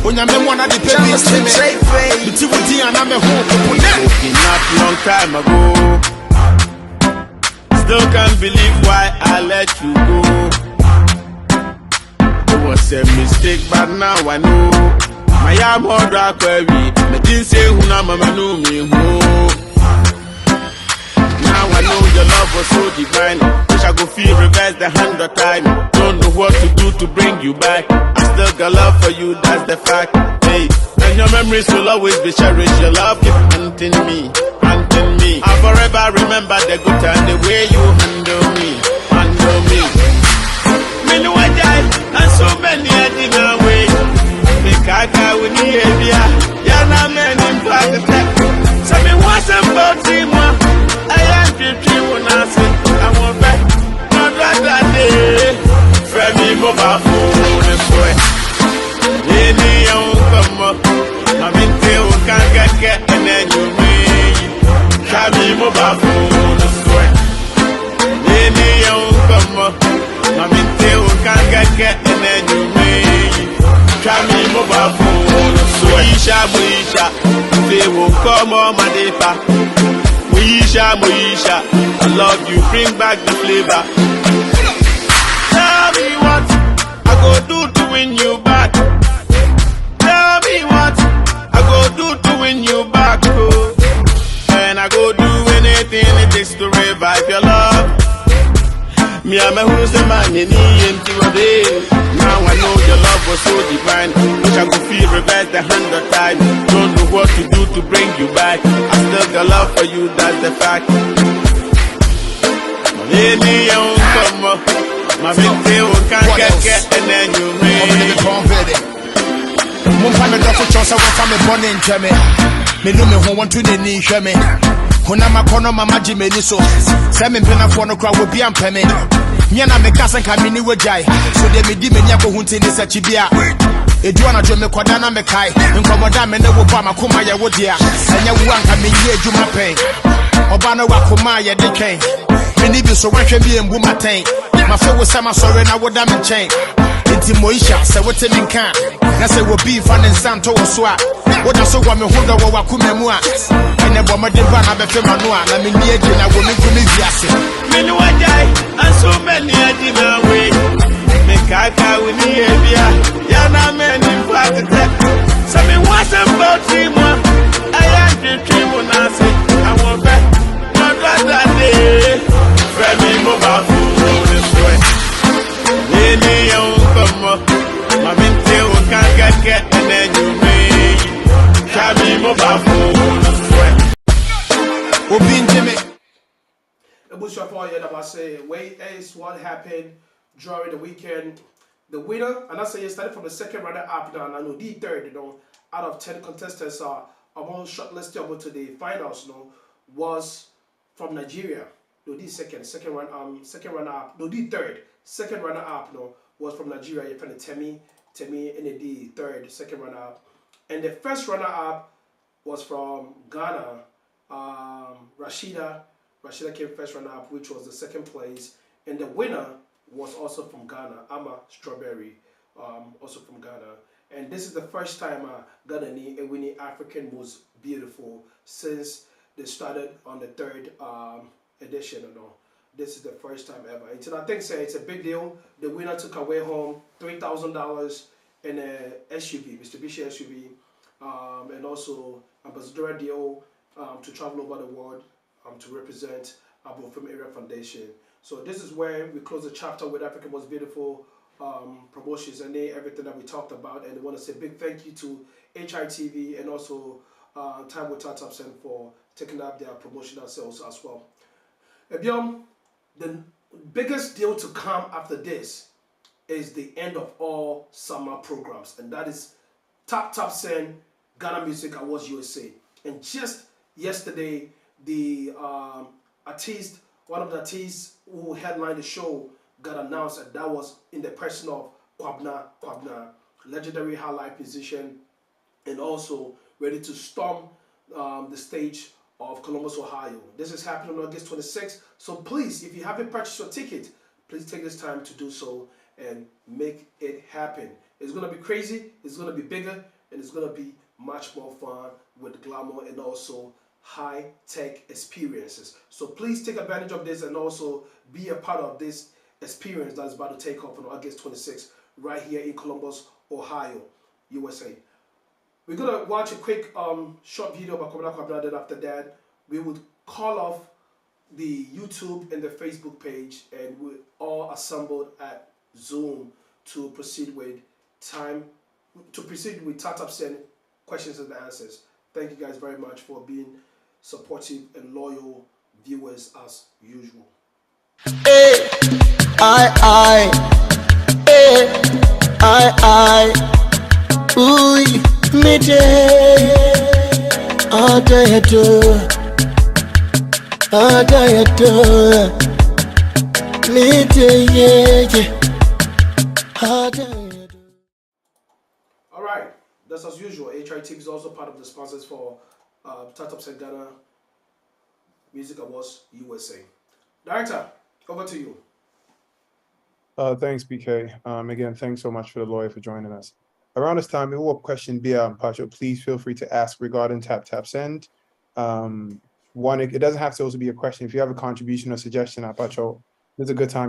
When I'm in one of the previous things, it's and I'm a not long time ago. Still can't believe why I let you go. It was a mistake, but now I know. My am more dark query. I didn't say who now mama know me. Now I know your love was so divine. Wish I could feel reverse the 100 times. Don't know what to do to bring you back. I still got love for you, that's the fact. Hey, and your memories will always be cherished. Your love keep haunting me, haunting me. I forever remember the good time, the way you handle me, handle me. Many white guys and so many heading away. Make I go with the area. Yeah, now many in fact. So me was about him. I am dreaming when I say I want back. Not that day. From me mobile phone and sweat. Any young come up. I'm in tail can't get and then you mean. From me mobile phone and sweat. Any young come up. I'm in tail can't get and then you mean. From me mobile phone and sweat. Moisha, they will come on my depa. Moisha, I love you, bring back the flavor. Tell me what I go do to win you back. Tell me what I go do to win you back. Oh. And I go do anything it takes to revive your love. Me and my who's the man you need to obey. Now I know your love was so divine. Wish I could feel reverse the 100 times. Don't know what to do to bring you back. I still got love for you, that's the fact. Any young come up, my big tail can't get and then you may. Mumpa me doko chosa wafa me born in Germany. Me no me ho want to the knee shame. Hona makono mama jimeni so. Se me pena for no crowd will be ampeme. Nyana me kasa ka mini wajai. So de me di me nya ko hunti ni sachi bia. Eduana jo me kwadana me kai. Nkomoda me ne wo ba makoma ye wodia. Enya wu anka me ye adwuma pen. Oba no wakoma ye de ken. Me ni bi so wanhwe bi embu maten. Ma fe wo sama sore na woda me chen. Enti Moisha se wote me nka. Na se wo bi fa ne nsanto wo so a. Woda so wo me hodo wo wakoma mu a. Ene bo mede ba na be fe manu a na me ni agi na wo me kunu viase. Me no wajai and so many adi na we. Me kaka we ni ebia. Ya na men in fact. So me was about him. I am dreaming when I say I want back. Not that day. From me mobile phone and sweat. Any young come up. My mental can't get and then you may. From me mobile phone and sweat. Obin Jimmy. Say, wait, is what happened during the weekend. The winner, and I say you started from the second runner up now, and I know the third, you know, out of 10 contestants are all shortlisted to the finals, you know, was from Nigeria. No, the second runner up. No, the third, second runner up, no, was from Nigeria. You find Temi, and the third, second runner up, and the first runner up was from Ghana. Rashida came first runner up, which was the second place, and the winner was also from Ghana. Ama Strawberry, also from Ghana. And this is the first time Ghana is winning African Most Beautiful since they started on the third edition. You know, this is the first time ever. And I think it's a big deal. The winner took away home $3,000 in a SUV, Mitsubishi SUV, and also ambassador deal to travel over the world to represent Abofim Area Foundation. So this is where we close the chapter with African Most Beautiful promotions and everything that we talked about. And I want to say a big thank you to HITV and also Time with Tatapsen for taking up their promotional sales as well. Ebiom, the biggest deal to come after this is the end of all summer programs, and that is Tatapsen Ghana Music Awards USA. And just yesterday, the one of the artists who headlined the show got announced, and that was in the person of Kwabna, legendary high life musician, and also ready to storm the stage of Columbus, Ohio. This is happening on August 26th. So please, if you haven't purchased your ticket, please take this time to do so and make it happen. It's going to be crazy, it's going to be bigger, and it's going to be much more fun with glamour and also high-tech experiences. So please take advantage of this and also be a part of this experience that is about to take off on August 26th right here in Columbus, Ohio, USA. We're going to watch a quick short video about Kwabna. Then after that, we would call off the YouTube and the Facebook page, and we're all assembled at Zoom to proceed with Tatapsen questions and answers. Thank you guys very much for being supportive and loyal viewers as usual. Ooh, me All right, that's as usual. HITV is also part of the sponsors for Tatapsen Ghana Music Awards USA. Director, over to you. Thanks, BK. Again, thanks so much for the lawyer for joining us. Around this time, if you have a question, Pacho, please feel free to ask regarding Tatapsen. One, it doesn't have to also be a question. If you have a contribution or suggestion, Pacho, this is a good time.